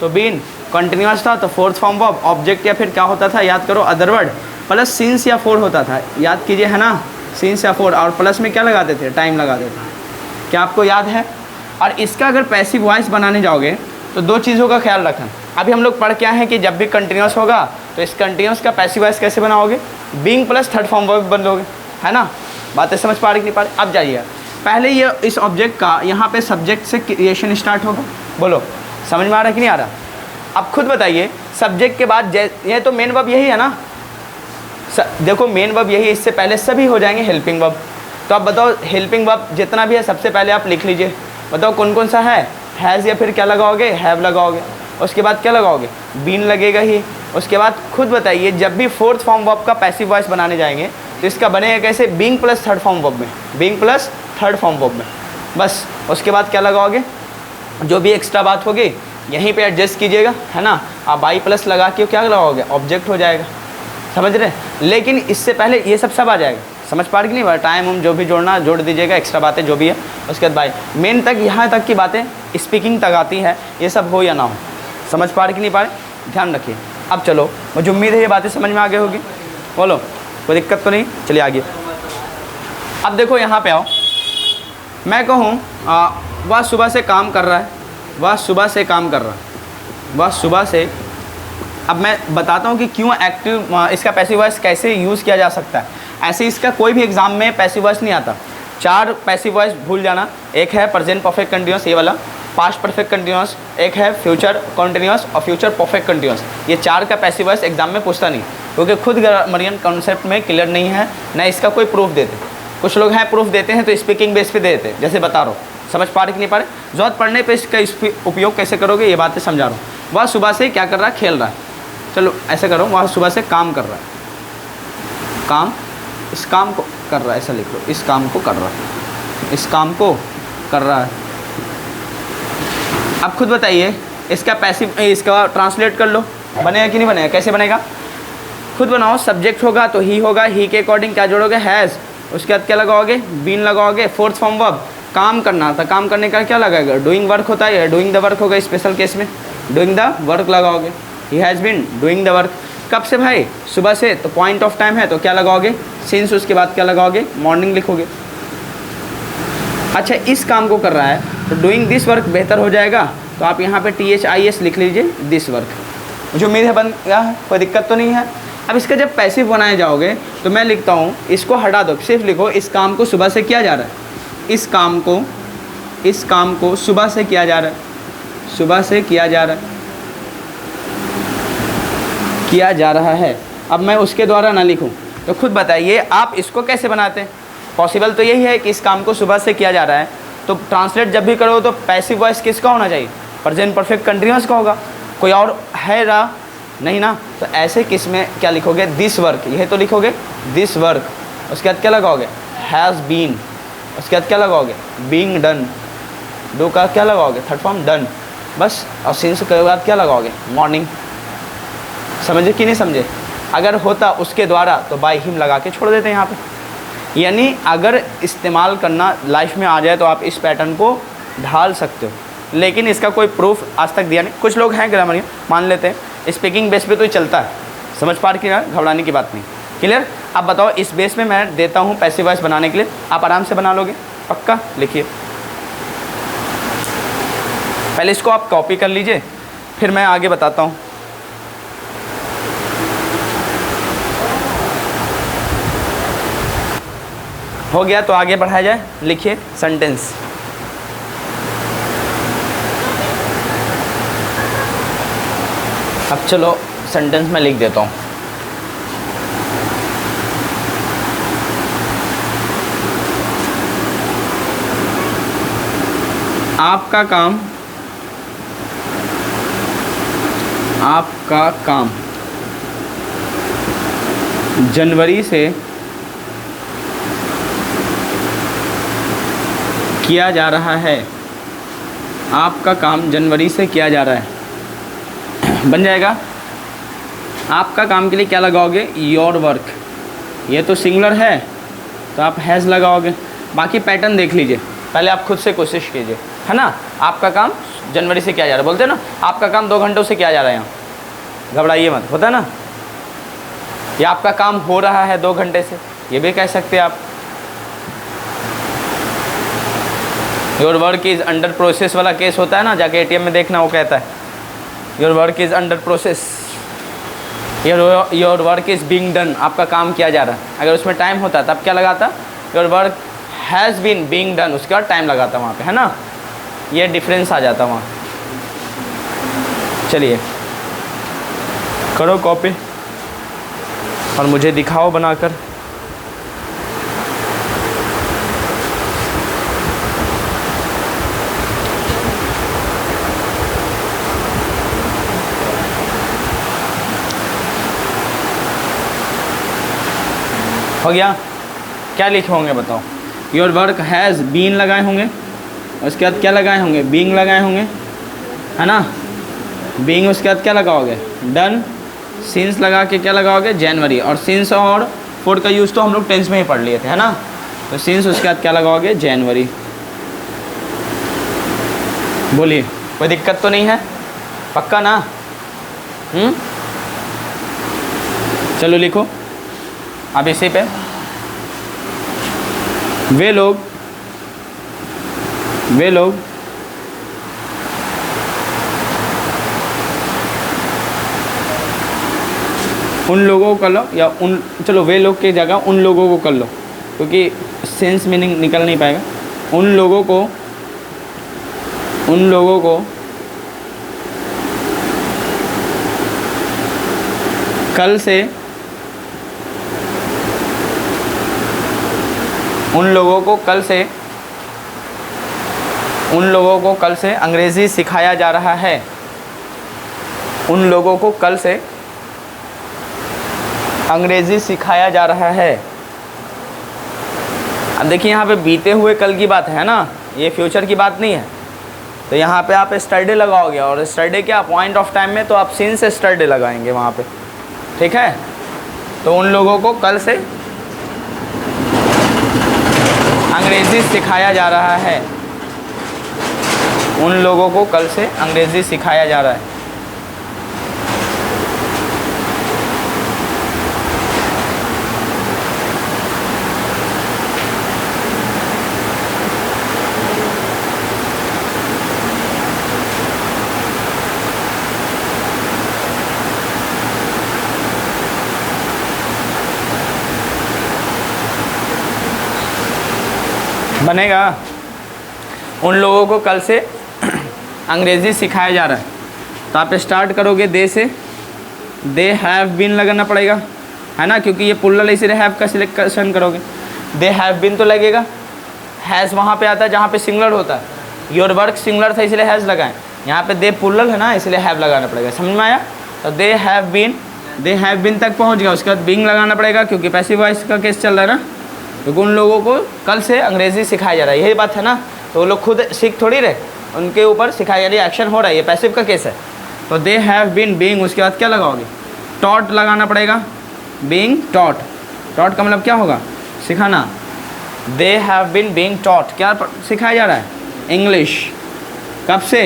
तो बीन, कंटिन्यूअस था तो फोर्थ फॉर्म वर्ब, ऑब्जेक्ट या फिर क्या होता था, याद करो, अदर वर्ड, प्लस सिंस या फोर होता था, याद कीजिए, है ना, सिंस या फोर, और प्लस में क्या लगाते थे? टाइम लगाते थे। क्या आपको याद है? और इसका अगर पैसिव वॉइस बनाने जाओगे तो दो चीज़ों का ख्याल रखना। अभी हम लोग पढ़ क्या है कि जब भी कंटिन्यूअस होगा तो इस कंटिन्यूअस का पैसिव वॉइस कैसे बनाओगे? Being plus third form verb बनोगे, है ना। बातें समझ पा रहे कि नहीं पा रहे? अब जाइए, पहले ये इस ऑब्जेक्ट का यहाँ पे सब्जेक्ट से क्रिएशन स्टार्ट होगा। बोलो समझ में आ रहा है कि नहीं आ रहा? अब खुद बताइए, सब्जेक्ट के बाद ये तो मेन वर्ब यही है ना। देखो मेन वर्ब यही, इससे पहले सभी हो जाएंगे हेल्पिंग वर्ब। तो आप बताओ हेल्पिंग वर्ब जितना भी है सबसे पहले आप लिख लीजिए, बताओ कौन कौन सा है? हैज़ या फिर क्या लगाओगे? हैव लगाओगे। उसके बाद क्या लगाओगे? बीन लगेगा ही। उसके बाद खुद बताइए, जब भी फोर्थ फॉर्म वर्ब का पैसिव वॉइस बनाने जाएंगे तो इसका बनेगा कैसे? Being plus third form verb में, being plus third form verb में, बस। उसके बाद क्या लगाओगे? जो भी एक्स्ट्रा बात होगी यहीं पे एडजस्ट कीजिएगा, है ना। आप बाई प्लस लगा के क्या लगाओगे? ऑब्जेक्ट हो जाएगा, समझ रहे हैं। लेकिन इससे पहले ये सब आ जाएगा, समझ पा रहे कि नहीं? टाइम हम जो भी जोड़ना जोड़ दीजिएगा, एक्स्ट्रा बातें जो भी है। उसके बाद बाई, मेन तक यहाँ तक की बातें स्पीकिंग तक आती है, ये सब हो या ना हो, समझ पा रहे कि नहीं पा रहे? ध्यान रखिए। अब चलो, मुझे उम्मीद है ये बातें समझ में आ गई होगी। बोलो कोई दिक्कत तो नहीं? चलिए आगे। अब देखो यहाँ पे आओ, मैं कहूँ वह सुबह से काम कर रहा है, वह सुबह से काम कर रहा है, वह सुबह से। अब मैं बताता हूँ कि क्यों एक्टिव इसका पैसिव वॉइस कैसे यूज़ किया जा सकता है। ऐसे इसका कोई भी एग्जाम में पैसिव वॉइस नहीं आता। 4 पैसिव वॉइस भूल जाना, एक है प्रेजेंट परफेक्ट कंटिन्यूअस ये वाला, पास्ट परफेक्ट कंटिन्यूअस, एक है फ्यूचर कंटिन्यूअस और फ्यूचर परफेक्ट कंटिन्यूअस। ये 4 का पैसिव वॉइस एग्जाम में पूछता नहीं, क्योंकि खुद ग्रामरियन कॉन्सेप्ट में क्लियर नहीं है, न इसका कोई प्रूफ देते। कुछ लोग हैं प्रूफ देते हैं तो स्पीकिंग बेस पे देते, जैसे बता रहा हूँ, समझ पा रहे कि नहीं पा रहे? ज़रूरत पड़ने पे इसका उपयोग कैसे करोगे ये बातें समझा रहा हूँ। वह सुबह से क्या कर रहा है? खेल रहा है। चलो ऐसे करो, वह सुबह से काम कर रहा है, काम, इस काम को कर रहा है, ऐसा लिख लो, इस काम को कर रहा है, इस काम को कर रहा है। अब खुद बताइए इसका पैसिव, इसका ट्रांसलेट कर लो, बनेगा कि नहीं बनेगा? कैसे बनेगा? खुद बनाओ। सब्जेक्ट होगा तो ही होगा, ही के अकॉर्डिंग क्या जोड़ोगे? हैज़। उसके बाद क्या लगाओगे? बीन लगाओगे। फोर्थ फॉर्म वर्ब, काम करना था, काम करने का क्या लगाएगा? डूइंग वर्क होता है, डूइंग द वर्क होगा स्पेशल केस में, डूइंग द वर्क लगाओगे। He has been doing the work. कब से भाई? सुबह से, तो पॉइंट ऑफ टाइम है तो क्या लगाओगे? सिंस। उसके बाद क्या लगाओगे? मॉर्निंग लिखोगे। अच्छा, इस काम को कर रहा है तो डूइंग दिस वर्क बेहतर हो जाएगा, तो आप यहाँ पे THIS लिख लीजिए, दिस वर्क। मुझे उम्मीद है बन गया है, कोई दिक्कत तो नहीं है। अब इसका जब पैसिव बनाए जाओगे तो मैं लिखता हूँ, इसको हटा दो, सिर्फ लिखो इस काम को सुबह से किया जा रहा है, इस काम को सुबह से किया जा रहा है, सुबह से किया जा रहा है, किया जा रहा है। अब मैं उसके द्वारा ना लिखूं तो खुद बताइए आप इसको कैसे बनाते हैं? पॉसिबल तो यही है कि इस काम को सुबह से किया जा रहा है, तो ट्रांसलेट जब भी करो तो पैसिव वॉइस किसका होना चाहिए? प्रेजेंट परफेक्ट कंटिन्यूअस का होगा। कोई और है रहा नहीं ना, तो ऐसे किस में क्या लिखोगे? दिस वर्क, यह तो लिखोगे दिस वर्क। उसके बाद क्या लगाओगे? Has been. उसके बाद क्या लगाओगे? Being done. डू का क्या लगाओगे? थर्ड फॉर्म डन, बस। और सिंस के बाद क्या लगाओगे? मॉर्निंग। समझे कि नहीं समझे? अगर होता उसके द्वारा तो बाय हिम लगा के छोड़ देते हैं यहाँ पे। यानी अगर इस्तेमाल करना लाइफ में आ जाए तो आप इस पैटर्न को ढाल सकते हो, लेकिन इसका कोई प्रूफ आज तक दिया नहीं। कुछ लोग हैं ग्रामरियन मान लेते हैं, स्पीकिंग बेस पे तो चलता है, समझ पा रहे कि घबराने की बात नहीं। क्लियर? अब बताओ, इस बेस में मैं देता हूँ पैसिव वॉइस बनाने के लिए, आप आराम से बना लोगे? पक्का? लिखिए, पहले इसको आप कॉपी कर लीजिए, फिर मैं आगे बताता हूँ। हो गया तो आगे बढ़ाया जाए। लिखिए सेंटेंस। चलो सेंटेंस में लिख देता हूँ। आपका काम जनवरी से किया जा रहा है। आपका काम जनवरी से किया जा रहा है। बन जाएगा। आपका काम के लिए क्या लगाओगे? Your work. ये तो सिंगुलर है तो आप हैज़ लगाओगे। बाकी पैटर्न देख लीजिए, पहले आप खुद से कोशिश कीजिए, है ना। आपका काम जनवरी से किया जा रहा है, बोलते हैं ना आपका काम 2 घंटों से किया जा रहा है। यहाँ घबराइए मत, होता है ना। या आपका काम हो रहा है 2 घंटे से, ये भी कह सकते हैं आप। Your work is under process वाला केस होता है ना, जाके ATM में देखना, वो कहता है your work is under process, your work is being done. आपका काम किया जा रहा है। अगर उसमें टाइम होता तब क्या लगाता? Your work has been being done, उसके बाद टाइम लगाता वहाँ पे, है ना। ये डिफरेंस आ जाता वहाँ। चलिए करो कॉपी और मुझे दिखाओ बनाकर। हो गया? क्या लिखे होंगे बताओ? योर वर्क हैज़ बीन लगाए होंगे, उसके बाद क्या लगाए होंगे? बीइंग लगाए होंगे, है ना। बीइंग उसके बाद क्या लगाओगे? डन। सिंस लगा के क्या लगाओगे? जनवरी। और सिंस और फॉर का यूज़ तो हम लोग टेंस में ही पढ़ लिए थे, है ना। तो सिंस उसके बाद क्या लगाओगे? जनवरी। बोलिए कोई दिक्कत तो नहीं है? पक्का ना? चलो लिखो अब इसी पे। वे लोग उन लोगों को कर लो, या चलो वे लोग की जगह उन लोगों को कर लो, क्योंकि सेंस मीनिंग निकल नहीं पाएगा। उन लोगों को कल से उन लोगों को कल से अंग्रेज़ी सिखाया जा रहा है। उन लोगों को कल से अंग्रेज़ी सिखाया जा रहा है। अब देखिए यहाँ पे बीते हुए कल की बात है ना, ये फ्यूचर की बात नहीं है। तो यहाँ पे आप स्टरडे लगाओगे, और स्टरडे क्या पॉइंट ऑफ टाइम में, तो आप सिंस स्टरडे लगाएंगे वहाँ पे, ठीक है। तो उन लोगों को कल से अंग्रेज़ी सिखाया जा रहा है। उन लोगों को कल से अंग्रेज़ी सिखाया जा रहा है। बनेगा? उन लोगों को कल से अंग्रेज़ी सिखाया जा रहा है। तो आप स्टार्ट करोगे दे से, दे हैव बीन लगाना पड़ेगा, है ना, क्योंकि ये प्लूरल, इसलिए हैव का सिलेक्शन करोगे। दे हैव बीन तो लगेगा। हैज़ वहाँ पे आता है जहाँ पे सिंगुलर होता है। योर वर्क सिंगुलर था इसलिए हैज़ लगाएं। यहाँ पे दे प्लूरल है ना, इसलिए हैव लगाना पड़ेगा। समझ में आया? तो दे हैव बीन तक पहुँच गया। उसके बाद बीइंग लगाना पड़ेगा, क्योंकि पैसिव वॉइस का केस चल रहा है ना। क्योंकि उन लोगों को कल से अंग्रेज़ी सिखाया जा रहा है, यही बात है ना। तो वो लोग खुद सीख थोड़ी रहे, उनके ऊपर सिखाया जा रही है, एक्शन हो रहा है, ये पैसिव का केस है। तो दे हैव बीन बीइंग, उसके बाद क्या लगाओगे? टॉट लगाना पड़ेगा। बीइंग टॉट, टॉट का मतलब क्या होगा? सिखाना। They have been being taught, क्या सिखाया जा रहा है? इंग्लिश। कब से?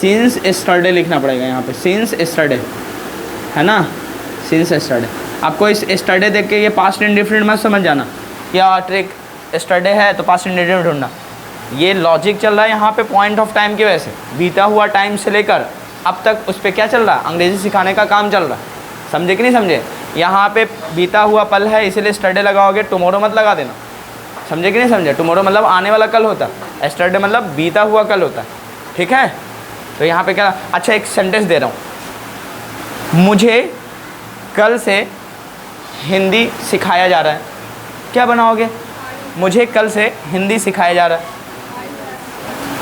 सिंस एस्टरडे लिखना पड़ेगा यहाँ पे, सिंस एस्टरडे, है ना, सिंस एस्टरडे। आपको इस एस्टरडे देख के ये पास्ट इंडिफरेंट मत समझ जाना, क्या ट्रिक एस्टरडे है तो पास्ट इंडिफरेंट ढूंढना। ये लॉजिक चल रहा है यहाँ पे पॉइंट ऑफ टाइम की वजह से। बीता हुआ टाइम से लेकर अब तक उस पर क्या चल रहा है? अंग्रेज़ी सिखाने का काम चल रहा है। समझे कि नहीं समझे? यहाँ पे बीता हुआ पल है इसलिए एस्टरडे लगाओगे, टुमारो मत लगा देना। समझे कि नहीं समझे? टुमारो मतलब आने वाला कल होता है, एस्टरडे मतलब बीता हुआ कल होता है, ठीक है। तो यहाँ पे क्या, अच्छा एक सेंटेंस दे रहा हूँ, मुझे कल से हिंदी सिखाया जा रहा है, क्या बनाओगे? मुझे कल से हिंदी सिखाया जा रहा है,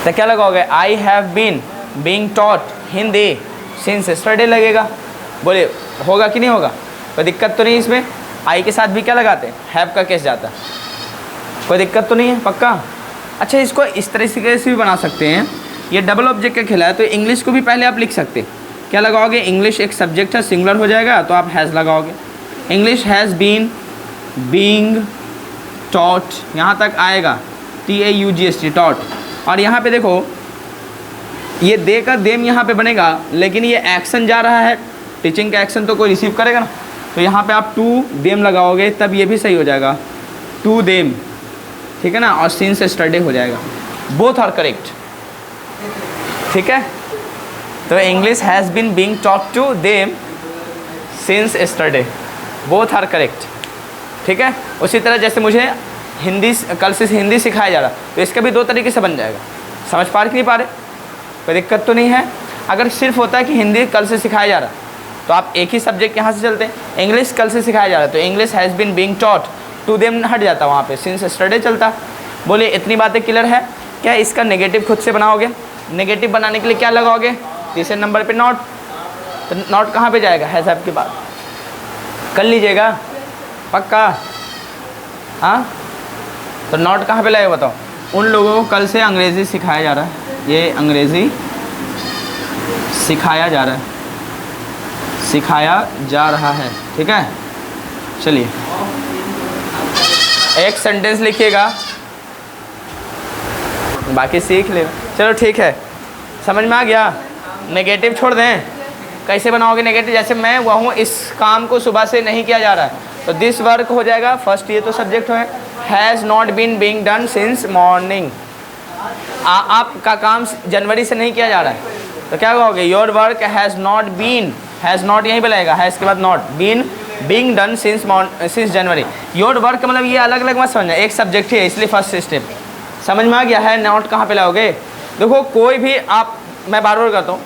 तो क्या लगाओगे? I have been being taught Hindi since yesterday लगेगा। बोले होगा कि नहीं होगा? कोई दिक्कत तो नहीं इसमें? आई के साथ भी क्या लगाते हैं? हैव का केस जाता है, कोई दिक्कत तो नहीं है? पक्का? अच्छा, इसको इस तरीके से भी बना सकते हैं, ये डबल ऑब्जेक्ट का खेला है, तो इंग्लिश को भी पहले आप लिख सकते हैं। क्या लगाओगे? इंग्लिश एक सब्जेक्ट है, सिंगुलर हो जाएगा, तो आप हैज़ लगाओगे। English has been being taught, यहाँ तक आएगा, TAUGHT टॉट। और यहाँ पे देखो, ये दे का देम यहाँ पे बनेगा, लेकिन ये एक्शन जा रहा है, टीचिंग का एक्शन तो कोई रिसीव करेगा ना, तो यहाँ पे आप टू देम लगाओगे, तब ये भी सही हो जाएगा, टू देम, ठीक है ना। और सिंस यस्टरडे हो जाएगा, बोथ आर करेक्ट, ठीक है। तो English has been being taught to them since yesterday, both are correct, ठीक है। उसी तरह जैसे मुझे हिंदी कल से हिंदी सिखाया जा रहा, तो इसका भी दो तरीके से बन जाएगा। समझ पा नहीं पा रहे? कोई दिक्कत तो नहीं है? अगर सिर्फ होता है कि हिंदी कल से सिखाया जा रहा, तो आप एक ही सब्जेक्ट यहाँ से चलते हैं। इंग्लिश कल से सिखाया जा रहा है, तो English has been being taught to them हट जाता, वहाँ पे सिंस यस्टरडे चलता। बोलिए इतनी बातें क्लियर है क्या? इसका नेगेटिव खुद से बनाओगे। नेगेटिव बनाने के लिए क्या लगाओगे? तीसरे नंबर पे नॉट। तो नॉट कहाँ पे जाएगा? हैज़ हैव के बाद। कर लीजिएगा पक्का? हाँ, तो नॉट कहाँ पे लगेगा बताओ? उन लोगों को कल से अंग्रेज़ी सिखाया जा रहा है, ये अंग्रेज़ी सिखाया जा रहा है, सिखाया जा रहा है, ठीक है। चलिए एक सेंटेंस लिखिएगा, बाकी सीख ले। चलो ठीक है, समझ में आ गया? नेगेटिव छोड़ दें। कैसे बनाओगे नेगेटिव? जैसे मैं हुआ हूँ, इस काम को सुबह से नहीं किया जा रहा है, तो दिस वर्क हो जाएगा फर्स्ट, ये तो सब्जेक्ट है, has not been being done since morning. आपका काम जनवरी से नहीं किया जा रहा है, तो क्या कहोगे? Your work has not been, has not यहीं पे लगेगा, हैज़ के बाद not, been being done since January. Your work मतलब ये अलग अलग मत समझना, एक सब्जेक्ट ही है, इसलिए फर्स्ट स्टेप समझ में आ गया है। नॉट कहाँ पे लाओगे? देखो कोई भी आप, मैं बार बार कहता हूँ,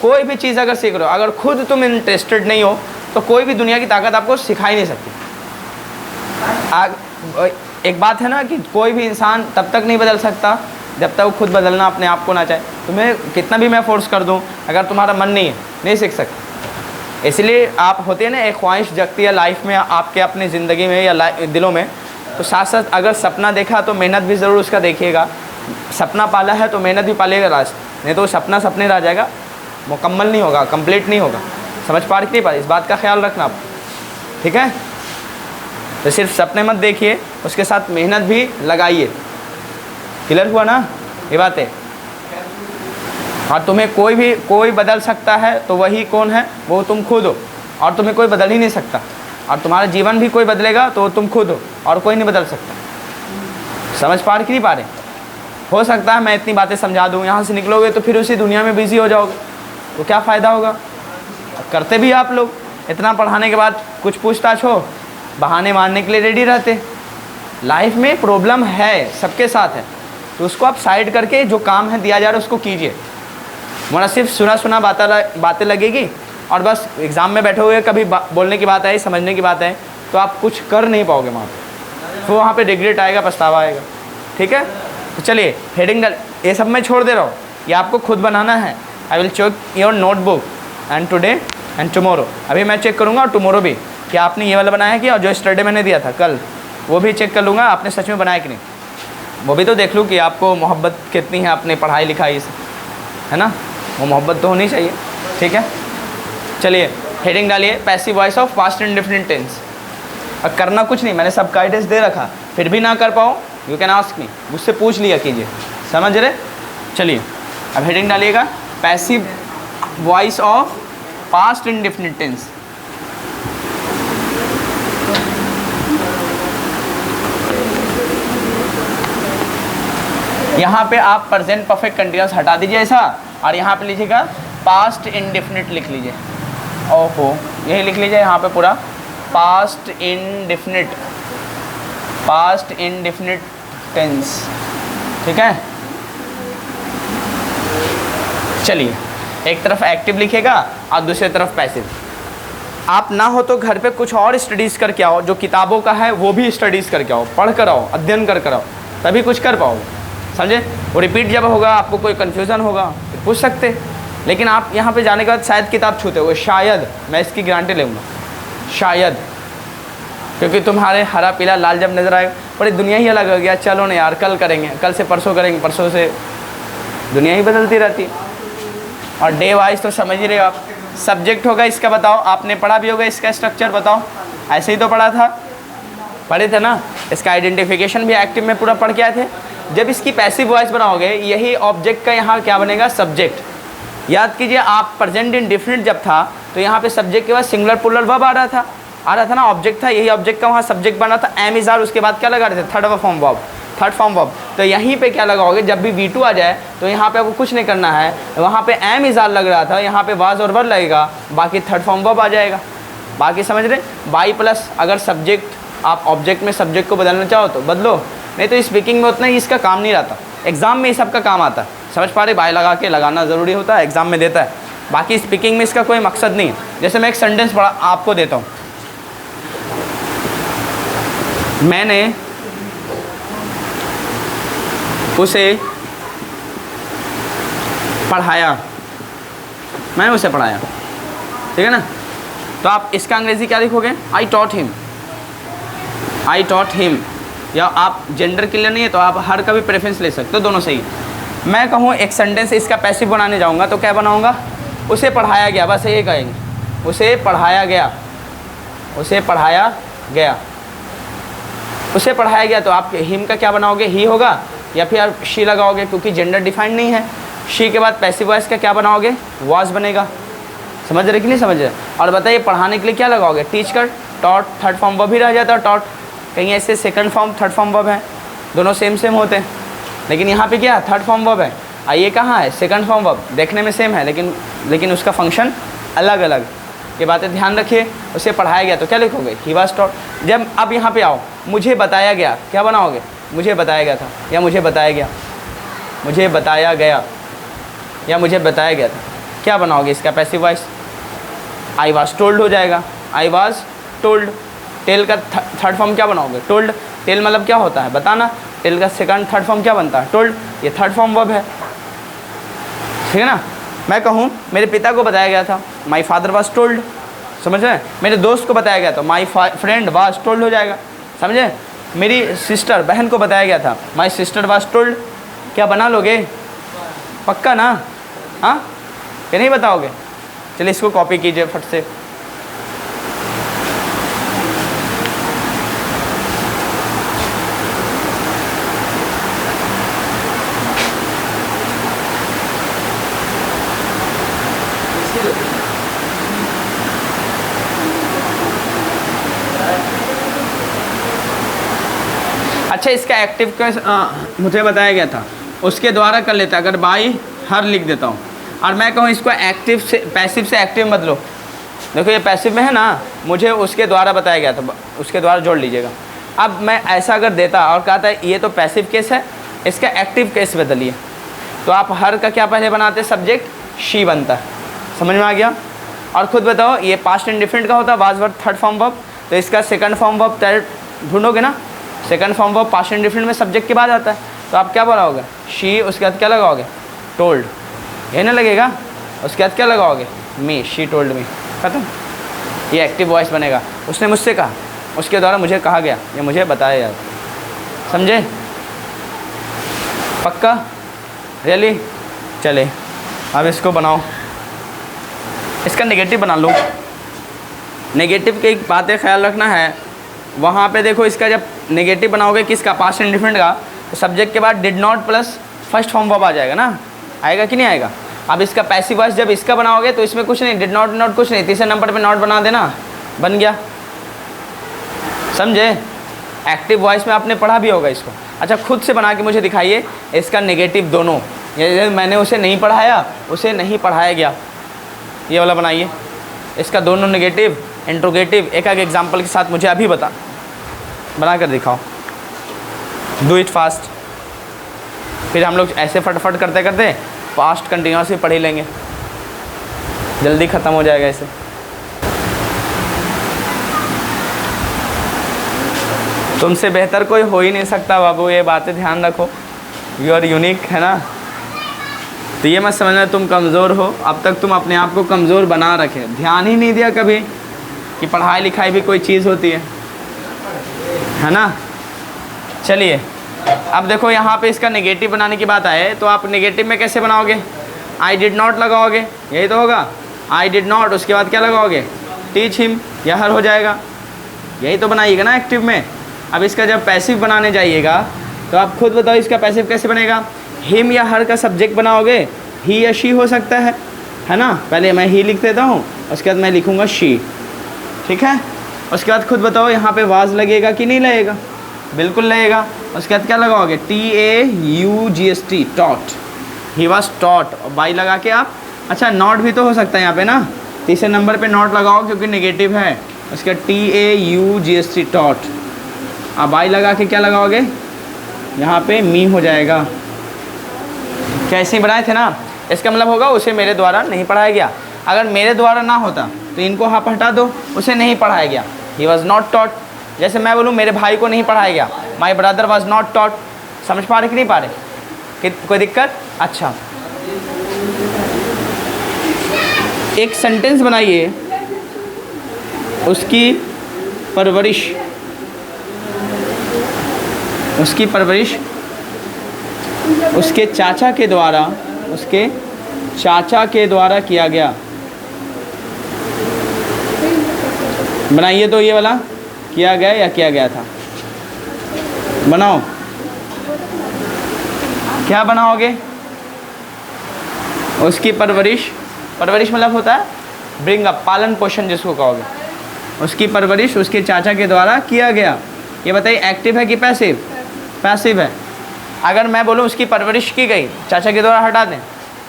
कोई भी चीज़ अगर सीख रहे हो, अगर खुद तुम इंटरेस्टेड नहीं हो, तो कोई भी दुनिया की ताकत आपको सिखा ही नहीं सकती। एक बात है ना कि कोई भी इंसान तब तक नहीं बदल सकता जब तक वो खुद बदलना अपने आप को ना चाहे। तुम्हें कितना भी मैं फोर्स कर दूं, अगर तुम्हारा मन नहीं है, नहीं सीख सकते। इसलिए आप होते हैं ना, एक ख्वाहिश जगती है लाइफ में आपके, अपनी ज़िंदगी में या दिलों में, तो साथ साथ अगर सपना देखा तो मेहनत भी ज़रूर उसका देखिएगा। सपना पाला है तो मेहनत भी पालेगा लास्ट, नहीं तो वो सपना सपने रह जाएगा, मुकम्मल नहीं होगा, कंप्लीट नहीं होगा। समझ पा रही नहीं पा रही? इस बात का ख्याल रखना आप, ठीक है। तो सिर्फ सपने मत देखिए, उसके साथ मेहनत भी लगाइए। क्लियर हुआ ना ये बात है? और तुम्हें कोई बदल सकता है, तो वही कौन है? वो तुम खुद हो, और तुम्हें कोई बदल ही नहीं सकता। और तुम्हारा जीवन भी कोई बदलेगा तो तुम खुद हो, और कोई नहीं बदल सकता। समझ पा रही नहीं पा रहे? हो सकता है मैं इतनी बातें समझा दूँ, यहाँ से निकलोगे तो फिर उसी दुनिया में बिजी हो जाओगे, तो क्या फ़ायदा होगा? करते भी आप लोग इतना पढ़ाने के बाद कुछ पूछताछ हो, बहाने मारने के लिए रेडी रहते। लाइफ में प्रॉब्लम है, सबके साथ है, तो उसको आप साइड करके जो काम है दिया जा रहा है उसको कीजिए। वरना सिर्फ सुना बातें लगेगी, और बस एग्ज़ाम में बैठे हुए कभी बोलने की बात आई, समझने की बात है, तो आप कुछ कर नहीं पाओगे वहाँ पे, तो वहाँ पे रिग्रेट आएगा, पछतावा आएगा, ठीक है। तो चलिए हेडिंग ये सब मैं छोड़ दे रहा हूँ, ये आपको खुद बनाना है। I will check your notebook and today and tomorrow. अभी मैं चेक करूँगा, और टुमारो भी, कि आपने ये वाला बनाया कि, और जो यस्टरडे मैंने दिया था कल, वो भी चेक कर लूँगा आपने सच में बनाया कि नहीं। वो भी तो देख लूँ कि आपको मोहब्बत कितनी है अपने पढ़ाई लिखाई से, है ना। वो मोहब्बत तो होनी चाहिए, ठीक है। चलिए हेडिंग डालिए, passive voice of past indefinite tense. और करना कुछ नहीं, मैंने सब गाइडेंस दे रखा, फिर भी ना कर पाओ, यू कैन आस्क मी, मुझसे पूछ लिया कीजिए, समझ रहे। चलिए अब हेडिंग डालिएगा, passive voice of past indefinite tense. यहाँ पे आप प्रेजेंट परफेक्ट कंटिन्यूअस हटा दीजिए ऐसा, और यहाँ पे लीजिएगा पास्ट इंडेफिनिट लिख लीजिए। ओहो, यही लिख लीजिए यहाँ पे पूरा पास्ट इंडेफिनिट टेंस, ठीक है। चलिए एक तरफ एक्टिव लिखेगा और दूसरी तरफ पैसिव। आप ना हो तो घर पे कुछ और स्टडीज़ करके आओ, जो किताबों का है वो भी स्टडीज़ करके आओ, पढ़ कर आओ, अध्ययन कर आओ, तभी कुछ कर पाओगे, समझे। वो रिपीट जब होगा आपको कोई कन्फ्यूज़न होगा फिर पूछ सकते, लेकिन आप यहाँ पे जाने के बाद शायद किताब छूते हो, शायद, मैं इसकी गारंटी लूँगा, शायद, क्योंकि तुम्हारे हरा पीला लाल जब नज़र आएगा पूरी दुनिया ही अलग हो गया, चलो ना यार कल करेंगे, कल से परसों करेंगे, परसों से दुनिया ही बदलती रहती है। और डे वाइज तो समझ ही रहे हो आप। सब्जेक्ट होगा इसका, बताओ, आपने पढ़ा भी होगा इसका स्ट्रक्चर, बताओ, ऐसे ही तो पढ़ा था, पढ़े थे ना। इसका आइडेंटिफिकेशन भी एक्टिव में पूरा पढ़ के आए थे। जब इसकी पैसिव वॉइस बनाओगे, यही ऑब्जेक्ट का यहाँ क्या बनेगा, सब्जेक्ट। याद कीजिए आप प्रेजेंट इंडेफिनिट जब था तो यहाँ पे सब्जेक्ट के बाद सिंगुलर प्लूरल वर्ब आ रहा था ना, ऑब्जेक्ट था, यही ऑब्जेक्ट का वहाँ सब्जेक्ट बना था, एम इज़ आर, उसके बाद क्या लगा रहे थे, थर्ड फॉर्म वर्ब। तो यहीं पे क्या लगाओगे, जब भी V2 आ जाए तो यहाँ पे आपको कुछ नहीं करना है, वहाँ पे एम इज़ आर लग रहा था, यहाँ पे वाज और वर लगेगा, बाकी थर्ड फॉर्म वर्ब आ जाएगा। बाकी समझ रहे, बाई प्लस अगर सब्जेक्ट आप ऑब्जेक्ट में सब्जेक्ट को बदलना चाहो तो बदलो, नहीं तो स्पीकिंग में उतना ही इसका काम नहीं रहता, एग्जाम में इस सब का काम आता है, समझ पा रहे, बाय लगा के लगाना ज़रूरी होता है, एग्जाम में देता है, बाकी स्पीकिंग में इसका कोई मकसद नहीं है। जैसे मैं एक सेंटेंस पढ़ा आपको देता हूँ, मैंने उसे पढ़ाया, मैंने उसे पढ़ाया, ठीक है ना। तो आप इसका अंग्रेज़ी क्या लिखोगे, आई टॉट हिम, या आप जेंडर क्लियर नहीं है तो आप हर का भी प्रेफरेंस ले सकते हो, दोनों सही। मैं कहूँ एक सेंटेंस इसका पैसिव बनाने जाऊँगा तो क्या बनाऊँगा, उसे पढ़ाया गया, बस ये कहेंगे, उसे पढ़ाया गया, उसे पढ़ाया गया, उसे पढ़ाया गया। तो आप हिम का क्या बनाओगे, ही होगा, या फिर आप शी लगाओगे, क्योंकि जेंडर डिफाइंड नहीं है। शी के बाद पैसिव वॉइस का क्या बनाओगे, वाज बनेगा, समझ रहे कि नहीं समझ रहे। और बताइए पढ़ाने के लिए क्या लगाओगे, टीच कर, टॉट, थर्ड फॉर्म वर्ब ही रह जाता है टॉट, कहीं ऐसे second form third form verb है, दोनों सेम होते हैं, लेकिन यहाँ पे क्या थर्ड फॉर्म वर्ब है, ये कहाँ है सेकंड फॉर्म वर्ब, देखने में सेम है लेकिन उसका फंक्शन अलग अलग। ये बातें ध्यान रखिए। उसे पढ़ाया गया तो क्या लिखोगे, ही वाज टॉट। जब अब यहाँ पे आओ, मुझे बताया गया, क्या बनाओगे, मुझे बताया गया था, या मुझे बताया गया, मुझे बताया गया, या मुझे बताया गया था, क्या बनाओगे इसका passive voice, I was told हो जाएगा, आई वाज टोल्ड। टेल का थर्ड फॉर्म क्या बनाओगे, टोल्ड। टेल मतलब क्या होता है, बताना, टेल का सेकंड थर्ड फॉर्म क्या बनता है, टोल्ड, ये थर्ड फॉर्म वर्ब है, ठीक है ना। मैं कहूँ मेरे पिता को बताया गया था, माई फादर वाज टोल्ड, समझ रहे। मेरे दोस्त को बताया गया था, माई फ्रेंड वाज टोल्ड हो जाएगा, समझे। मेरी सिस्टर बहन को बताया गया था, माई सिस्टर वाज टोल्ड। क्या बना लोगे, पक्का ना, हाँ क्या नहीं बताओगे। चलिए इसको कॉपी कीजिए फट से। अच्छा इसका एक्टिव का मुझे बताया गया था, उसके द्वारा कर लेता, अगर बाई हर लिख देता हूँ। और मैं कहूँ इसको एक्टिव से पैसिव से एक्टिव मत लो, देखो ये पैसिव में है ना, मुझे उसके द्वारा बताया गया था, उसके द्वारा जोड़ लीजिएगा। अब मैं ऐसा अगर देता और कहता है ये तो पैसिव केस है, इसका एक्टिव केस बदलिए, तो आप हर का क्या पहले बनाते, सब्जेक्ट शी बनता है, समझ में आ गया। और ख़ुद बताओ ये पास्ट इंडिफरेंट का होता है, was verb third form verb, तो इसका सेकंड फॉर्म वर्ब थर्ड ढूंढोगे ना, second form verb past indifferent में सब्जेक्ट के बाद आता है, तो आप क्या बनाओगे, शी, उसके बाद क्या लगाओगे, टोल्ड, ये ना लगेगा, उसके बाद क्या लगाओगे, मी, शी टोल्ड मी, खत्म। ये एक्टिव वॉइस बनेगा, उसने मुझसे कहा, उसके द्वारा मुझे कहा गया, या मुझे बताया गया, समझे, पक्का, रियली। चले अब इसको बनाओ, इसका नेगेटिव बना लो। नेगेटिव की एक बातें ख्याल रखना है, वहाँ पे देखो इसका जब नेगेटिव बनाओगे किसका, पास्ट इंडिफरेंट का, तो सब्जेक्ट के बाद did not plus first form verb आ जाएगा ना, आएगा कि नहीं आएगा। अब इसका पैसिव वॉइस जब इसका बनाओगे तो इसमें कुछ नहीं, डिड नॉट कुछ नहीं, तीसरे नंबर पे नॉट बना देना, बन गया, समझे। एक्टिव वॉइस में आपने पढ़ा भी होगा इसको। अच्छा खुद से बना के मुझे दिखाइए इसका नेगेटिव दोनों, ये मैंने उसे नहीं पढ़ाया, उसे नहीं पढ़ाया गया, ये वाला बनाइए, इसका दोनों नेगेटिव इंट्रोगेटिव एक एक एग्जाम्पल के साथ मुझे अभी बना कर दिखाओ, डू इट फास्ट। फिर हम लोग ऐसे फटाफट करते करते फास्ट कंटिन्यूसली पढ़ ही लेंगे, जल्दी ख़त्म हो जाएगा ऐसे। तुमसे बेहतर कोई हो ही नहीं सकता बाबू, ये बातें ध्यान रखो। यू आर यूनिक, है ना। तो ये मत समझना तुम कमज़ोर हो, अब तक तुम अपने आप को कमज़ोर बना रखे, ध्यान ही नहीं दिया कभी कि पढ़ाई लिखाई भी कोई चीज़ होती है ना। चलिए अब देखो यहाँ पे इसका नेगेटिव बनाने की बात आए तो आप नेगेटिव में कैसे बनाओगे? आई डिड नॉट लगाओगे, यही तो होगा। आई डिड नॉट, उसके बाद क्या लगाओगे? टीच हिम, यह हर हो जाएगा, यही तो बनाइएगा ना एक्टिव में। अब इसका जब पैसिव बनाने जाइएगा तो आप खुद बताओ इसका पैसिव कैसे बनेगा? हिम या हर का सब्जेक्ट बनाओगे, ही या शी हो सकता है ना। पहले मैं ही लिख देता हूँ, उसके बाद मैं लिखूँगा शी, ठीक है। उसके बाद खुद बताओ यहाँ पे वाज लगेगा कि नहीं लगेगा? बिल्कुल लगेगा। उसके बाद क्या लगाओगे? TAUGST, taught, he was taught, और बाई लगा के आप, अच्छा नॉट भी तो हो सकता है यहाँ पे ना, तीसरे नंबर पे नॉट लगाओ क्योंकि नेगेटिव है। उसके बाद TAUGST, टॉट, अब बाई लगा के क्या लगाओगे? यहाँ पे मी हो जाएगा। कैसे बनाए थे ना, इसका मतलब होगा उसे मेरे द्वारा नहीं पढ़ाया गया। अगर मेरे द्वारा ना होता तो इनको आप हटा दो, उसे नहीं पढ़ाया गया, ही वॉज नॉट टॉट। जैसे मैं बोलूँ मेरे भाई को नहीं पढ़ाया गया, my brother was not taught. समझ पा रहे कि नहीं पा रहे? कि कोई दिक्कत? अच्छा, एक सेंटेंस बनाइए, उसकी परवरिश, उसकी परवरिश उसके चाचा के द्वारा, उसके चाचा के द्वारा किया गया। बनाइए तो ये वाला, किया गया या किया गया था, बनाओ। क्या बनाओगे? उसकी परवरिश, परवरिश मतलब होता है ब्रिंग अप, पालन पोषण जिसको कहोगे। उसकी परवरिश उसके चाचा के द्वारा किया गया। ये बताइए एक्टिव है कि पैसिव? पैसिव है। अगर मैं बोलूँ उसकी परवरिश की गई, चाचा के द्वारा हटा दें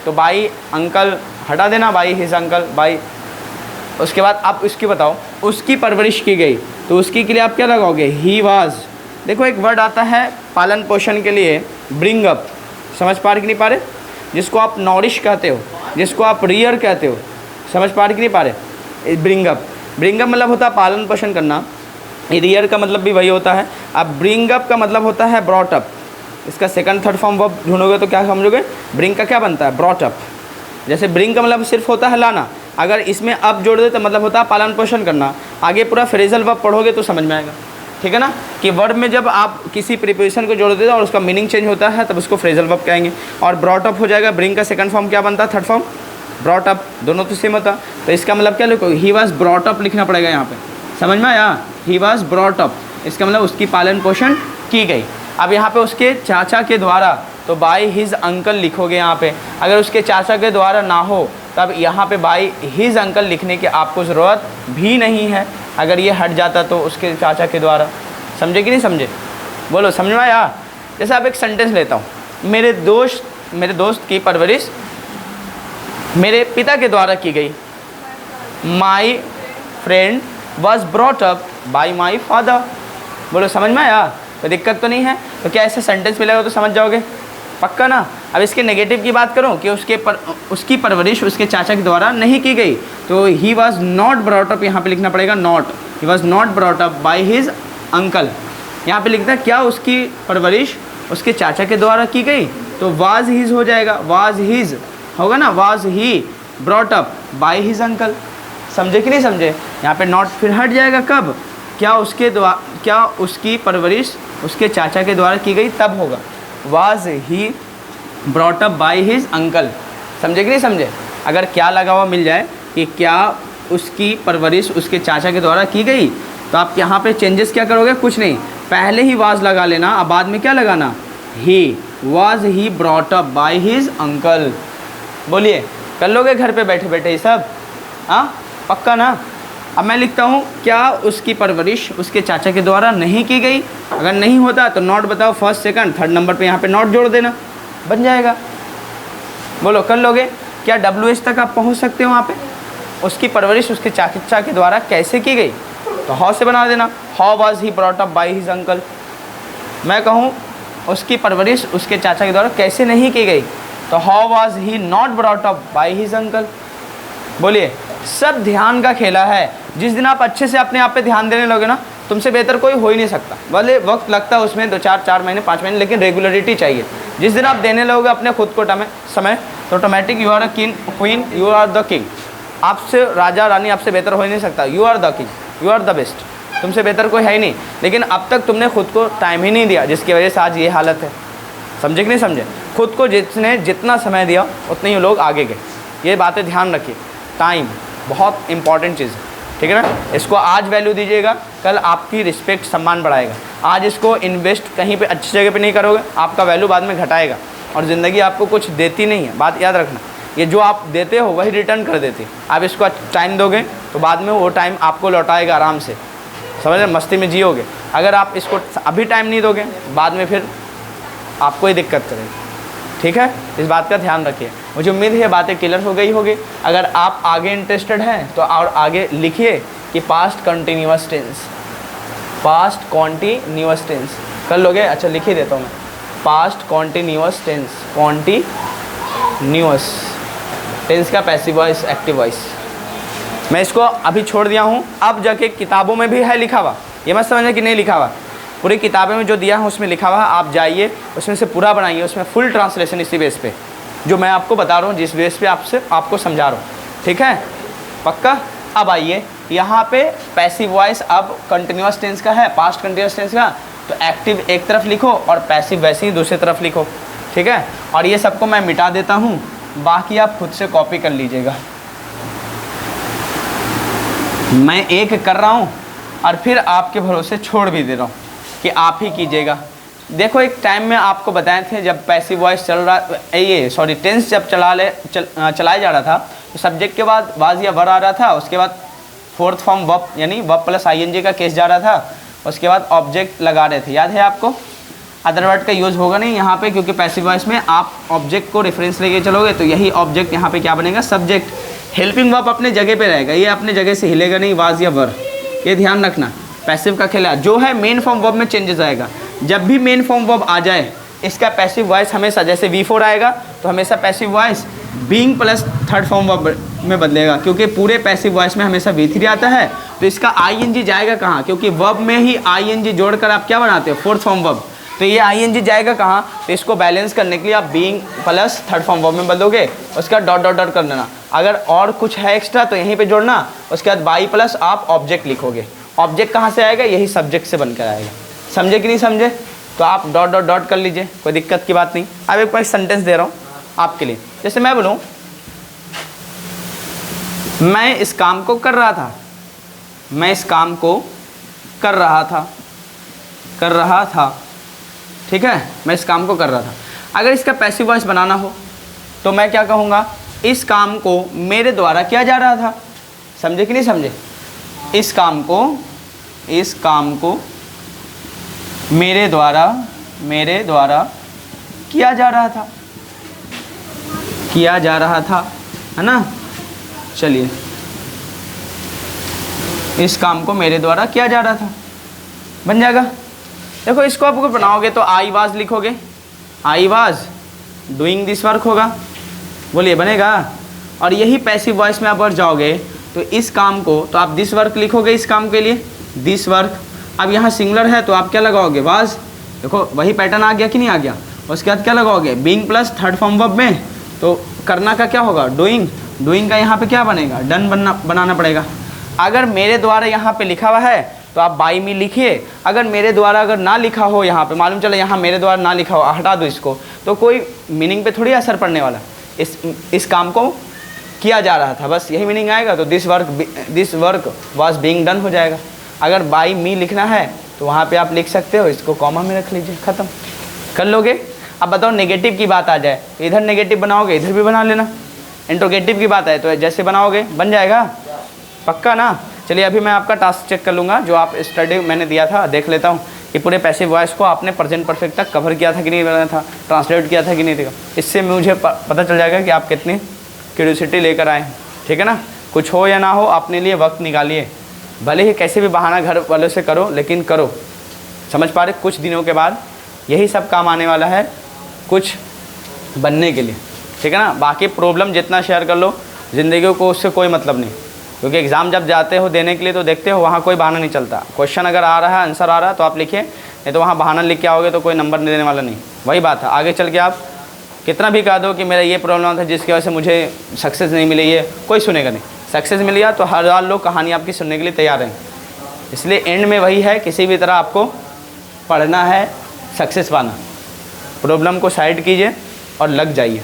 तो बाई अंकल हटा देना, बाई हिज अंकल, बाई। उसके बाद आप उसकी बताओ, उसकी परवरिश की गई तो उसकी के लिए आप क्या लगाओगे? He was. देखो एक वर्ड आता है पालन पोषण के लिए, ब्रिंग अप। समझ पा रहे कि नहीं पा रहे? जिसको आप नॉरिश कहते हो, जिसको आप रियर कहते हो, समझ पा रहे कि नहीं पा रहे? ब्रिंग अप, ब्रिंग अप मतलब होता है पालन पोषण करना। रियर का मतलब भी वही होता है। अब ब्रिंग अप का मतलब होता है ब्रॉट अप। इसका सेकंड थर्ड फॉर्म वर्ब ढूंढोगे तो क्या समझोगे? ब्रिंग का क्या बनता है? Brought up. जैसे ब्रिंग का मतलब सिर्फ होता है लाना, अगर इसमें अप जोड़ दे तो मतलब होता है पालन पोषण करना। आगे पूरा फ्रेजल वर्ब पढ़ोगे तो समझ में आएगा, ठीक है ना। कि वर्ब में जब आप किसी प्रीपोजिशन को जोड़ देते हो और उसका मीनिंग चेंज होता है तब उसको फ्रेजल वर्ब कहेंगे। और ब्रॉट अप हो जाएगा। ब्रिंग का सेकंड फॉर्म क्या बनता है? थर्ड फॉर्म ब्रॉट अप, दोनों तो सेम होता। तो इसका मतलब क्या लिखो? ही वाज ब्रॉट अप लिखना पड़ेगा यहाँ पे, समझ में आया? ही वाज ब्रॉट अप, इसका मतलब उसकी पालन पोषण की गई। अब यहाँ पे उसके चाचा के द्वारा तो बाय हिज अंकल लिखोगे यहाँ पे। अगर उसके चाचा के द्वारा ना हो तब यहाँ पे बाय हिज अंकल लिखने की आपको ज़रूरत भी नहीं है। अगर ये हट जाता तो उसके चाचा के द्वारा। समझे कि नहीं समझे? बोलो समझ में आया? जैसे आप एक सेंटेंस लेता हूँ, मेरे दोस्त की परवरिश मेरे पिता के द्वारा की गई। My friend was brought up by my father. बोलो समझ में आया? तो दिक्कत तो नहीं है? तो क्या ऐसे सेंटेंस मिलेगा तो समझ जाओगे पक्का ना। अब इसके नेगेटिव की बात करूं कि उसकी परवरिश उसके चाचा के द्वारा नहीं की गई तो he was not brought up, यहाँ पे लिखना पड़ेगा not. He was not brought up by his uncle. यहाँ पे लिखता है क्या उसकी परवरिश उसके चाचा के द्वारा की गई तो वाज हिज हो जाएगा, वाज हिज होगा ना, was he brought up by his uncle. समझे कि नहीं समझे? यहाँ पे नॉट फिर हट जाएगा कब? क्या उसकी परवरिश उसके चाचा के द्वारा की गई तब होगा was he brought up by his uncle. समझे कि नहीं समझे? अगर क्या लगा हुआ मिल जाए कि क्या उसकी परवरिश उसके चाचा के द्वारा की गई तो आप यहाँ पे चेंजेस क्या करोगे? कुछ नहीं, पहले ही वाज लगा लेना, अब बाद में क्या लगाना? He was he brought up by his uncle. बोलिए कर लोगे घर पे बैठे बैठे ये सब? हाँ पक्का ना। अब मैं लिखता हूँ क्या उसकी परवरिश उसके चाचा के द्वारा नहीं की गई। अगर नहीं होता तो नॉट बताओ, फर्स्ट सेकंड थर्ड नंबर पे यहाँ पे नॉट जोड़ देना, बन जाएगा। बोलो कर लोगे? क्या WH तक आप पहुँच सकते हो? वहाँ पे उसकी परवरिश उसके चाचा के द्वारा कैसे की गई तो हाउ से बना देना, how was he brought up by his uncle. मैं कहूँ उसकी परवरिश उसके चाचा के द्वारा कैसे नहीं की गई तो how was he not brought up by his uncle. बोलिए सब ध्यान का खेला है। जिस दिन आप अच्छे से अपने आप पे ध्यान देने लोगे ना तुमसे बेहतर कोई हो ही नहीं सकता। भले वक्त लगता है उसमें 2-4 महीने 5 महीने, लेकिन रेगुलरिटी चाहिए। जिस दिन आप देने लगोगे अपने खुद को समय, तो automatic you are a king queen, you are the king. आपसे राजा रानी आपसे बेहतर हो ही नहीं सकता। You are the king, you are the best, तुमसे बेहतर कोई है ही नहीं। लेकिन अब तक तुमने खुद को टाइम ही नहीं दिया, जिसकी वजह से आज ये हालत है। समझे कि नहीं समझे? खुद को जिसने जितना समय दिया उतने ही लोग आगे गए। ये बातें ध्यान रखिए। टाइम बहुत इंपॉर्टेंट चीज़ है, ठीक है ना। इसको आज वैल्यू दीजिएगा, कल आपकी रिस्पेक्ट सम्मान बढ़ाएगा। आज इसको इन्वेस्ट कहीं पे अच्छी जगह पे नहीं करोगे, आपका वैल्यू बाद में घटाएगा। और ज़िंदगी आपको कुछ देती नहीं है, बात याद रखना। ये जो आप देते हो वही रिटर्न कर देती है। आप इसको टाइम दोगे तो बाद में वो टाइम आपको लौटाएगा आराम से, समझ रहे, मस्ती में जियोगे। अगर आप इसको अभी टाइम नहीं दोगे, बाद में फिर आपको ही दिक्कत करेगी, ठीक है। इस बात का ध्यान रखिए। मुझे उम्मीद है ये बातें क्लियर हो गई होगी। अगर आप आगे इंटरेस्टेड हैं तो और आगे लिखिए कि past continuous tense, past continuous tense कर लोगे। अच्छा लिख ही देता हूँ मैं, past continuous tense, continuous tense का पैसिव वॉइस, एक्टिव वॉइस। मैं इसको अभी छोड़ दिया हूँ। अब जाके किताबों में भी है लिखा हुआ, ये मत समझना कि नहीं लिखा हुआ। पूरी किताबें में जो दिया है उसमें लिखा हुआ है। आप जाइए उसमें से पूरा बनाइए, उसमें फुल ट्रांसलेशन इसी बेस पे जो मैं आपको बता रहा हूँ, जिस बेस पे आपको समझा रहा हूँ, ठीक है, पक्का। अब आइए यहाँ पे पैसिव वॉइस अब कंटिन्यूअस टेंस का है, पास्ट कंटिन्यूअस टेंस का, तो एक्टिव एक तरफ लिखो और पैसिव वैसे ही दूसरी तरफ लिखो, ठीक है। और ये सबको मैं मिटा देता हूँ, बाकी आप खुद से कॉपी कर लीजिएगा। मैं एक कर रहा हूँ और फिर आपके भरोसे छोड़ भी दे रहा हूँ कि आप ही कीजिएगा। देखो एक टाइम में आपको बताए थे जब पैसिव वॉइस चल रहा, ये सॉरी टेंस जब चलाया जा रहा था, तो सब्जेक्ट के बाद वाज या वर आ रहा था, उसके बाद फोर्थ फॉर्म वर्ब यानी वर्ब प्लस आईएनजी का केस जा रहा था, उसके बाद ऑब्जेक्ट लगा रहे थे, याद है आपको। अदर वर्ड का यूज़ होगा नहीं यहाँ पे, क्योंकि पैसिव वॉइस में आप ऑब्जेक्ट को रेफरेंस लेके चलोगे तो यही ऑब्जेक्ट यहाँ पे क्या बनेगा, सब्जेक्ट। हेल्पिंग वर्ब अपने जगह पे रहेगा, ये अपने जगह से हिलेगा नहीं, वाज या वर, ये ध्यान रखना। पैसिव का खेल जो है मेन फॉर्म वर्ब में चेंजेस आएगा। जब भी मेन फॉर्म वर्ब आ जाए इसका पैसिव वॉइस हमेशा, जैसे V4 आएगा तो हमेशा passive voice being plus third form verb में बदलेगा, क्योंकि पूरे पैसिव वॉइस में हमेशा V3 आता है। तो इसका ING जाएगा कहाँ, क्योंकि वर्ब में ही ING जोड़कर आप क्या बनाते हो, फोर्थ फॉर्म वर्ब। तो ये ING जाएगा कहाँ, तो इसको बैलेंस करने के लिए आप being plus third form verb में बदलोगे, उसका डॉट डॉट डॉट कर देना। अगर और कुछ है एक्स्ट्रा तो यहीं पे जोड़ना, उसके बाद बाई प्लस आप ऑब्जेक्ट लिखोगे। ऑब्जेक्ट कहाँ से आएगा, यही सब्जेक्ट से बनकर आएगा। समझे कि नहीं समझे? तो आप डॉट डॉट डॉट कर लीजिए, कोई दिक्कत की बात नहीं। अब एक बार सेंटेंस दे रहा हूँ आपके लिए, जैसे मैं बोलूँ मैं इस काम को कर रहा था, मैं इस काम को कर रहा था, ठीक है, मैं इस काम को कर रहा था। अगर इसका पैसिव वॉइस बनाना हो तो मैं क्या कहूँगा, इस काम को मेरे द्वारा किया जा रहा था। समझे कि नहीं समझे? इस काम को मेरे द्वारा किया जा रहा था, है ना। चलिए, इस काम को मेरे द्वारा किया जा रहा था, बन जाएगा। देखो इसको आपको बनाओगे तो आई वाज लिखोगे, I was doing this work होगा, बोलिए बनेगा। और यही पैसिव वॉइस में आप अगर जाओगे तो इस काम को, तो आप दिस वर्क लिखोगे इस काम के लिए, दिस वर्क। अब यहाँ सिंगुलर है तो आप क्या लगाओगे, वाज। देखो वही पैटर्न आ गया कि नहीं आ गया। उसके बाद क्या लगाओगे, being plus third form verb में, तो करना का क्या होगा, डूइंग। डूइंग का यहाँ पे क्या बनेगा, डन बनाना पड़ेगा। अगर मेरे द्वारा यहाँ पे लिखा हुआ है तो आप बाई मी लिखिए। अगर मेरे द्वारा अगर ना लिखा हो, यहाँ पे मालूम चले यहाँ मेरे द्वारा ना लिखा हो, हटा दो इसको, तो कोई मीनिंग पे थोड़ी असर पड़ने वाला। इस काम को किया जा रहा था, बस यही मीनिंग आएगा। तो this work was being done हो जाएगा। अगर बाई मी लिखना है तो वहाँ पे आप लिख सकते हो, इसको कॉमा में रख लीजिए, ख़त्म कर लोगे। अब बताओ नेगेटिव की बात आ जाए, इधर नेगेटिव बनाओगे इधर भी बना लेना। इंट्रोगेटिव की बात है तो जैसे बनाओगे बन जाएगा, पक्का ना। चलिए अभी मैं आपका टास्क चेक कर लूँगा, जो आप स्टडी मैंने दिया था, देख लेता हूँ कि पूरे पैसिव वॉइस को आपने प्रेजेंट परफेक्ट तक कवर किया था कि नहीं बना था, ट्रांसलेट किया था कि नहीं था। इससे मुझे पता चल जाएगा कि आप कितनी क्यूरियोसिटी लेकर आए, ठीक है ना। कुछ हो या ना हो, अपने लिए वक्त निकालिए, भले ही कैसे भी बहाना घर वालों से करो, लेकिन करो। समझ पा रहे, कुछ दिनों के बाद यही सब काम आने वाला है कुछ बनने के लिए, ठीक है ना। बाकी प्रॉब्लम जितना शेयर कर लो, ज़िंदगी को उससे कोई मतलब नहीं, क्योंकि एग्ज़ाम जब जाते हो देने के लिए तो देखते हो वहाँ कोई बहाना नहीं चलता। क्वेश्चन अगर आ रहा है, आंसर आ रहा है तो आप लिखिए, नहीं तो वहाँ बहाना लिख के आओगे तो कोई नंबर देने वाला नहीं। वही बात है, आगे चल के आप कितना भी कह दो कि मेरा ये प्रॉब्लम था जिसकी वजह से मुझे सक्सेस नहीं मिली, ये कोई सुनेगा नहीं। सक्सेस मिल गया तो हर लोग कहानी आपकी सुनने के लिए तैयार हैं। इसलिए एंड में वही है, किसी भी तरह आपको पढ़ना है, सक्सेस पाना। प्रॉब्लम को साइड कीजिए और लग जाइए,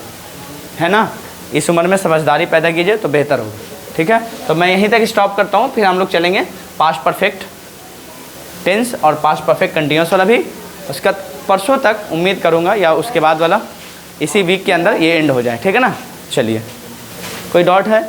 है ना। इस उम्र में समझदारी पैदा कीजिए तो बेहतर होगा, ठीक है। तो मैं यहीं तक स्टॉप करता हूँ, फिर हम लोग चलेंगे पास्ट परफेक्ट टेंस और पास्ट परफेक्ट कंटिन्यूस वाला भी। उसका परसों तक उम्मीद करूँगा या उसके बाद वाला इसी वीक के अंदर ये एंड हो जाए, ठीक है ना। चलिए, कोई डाउट है?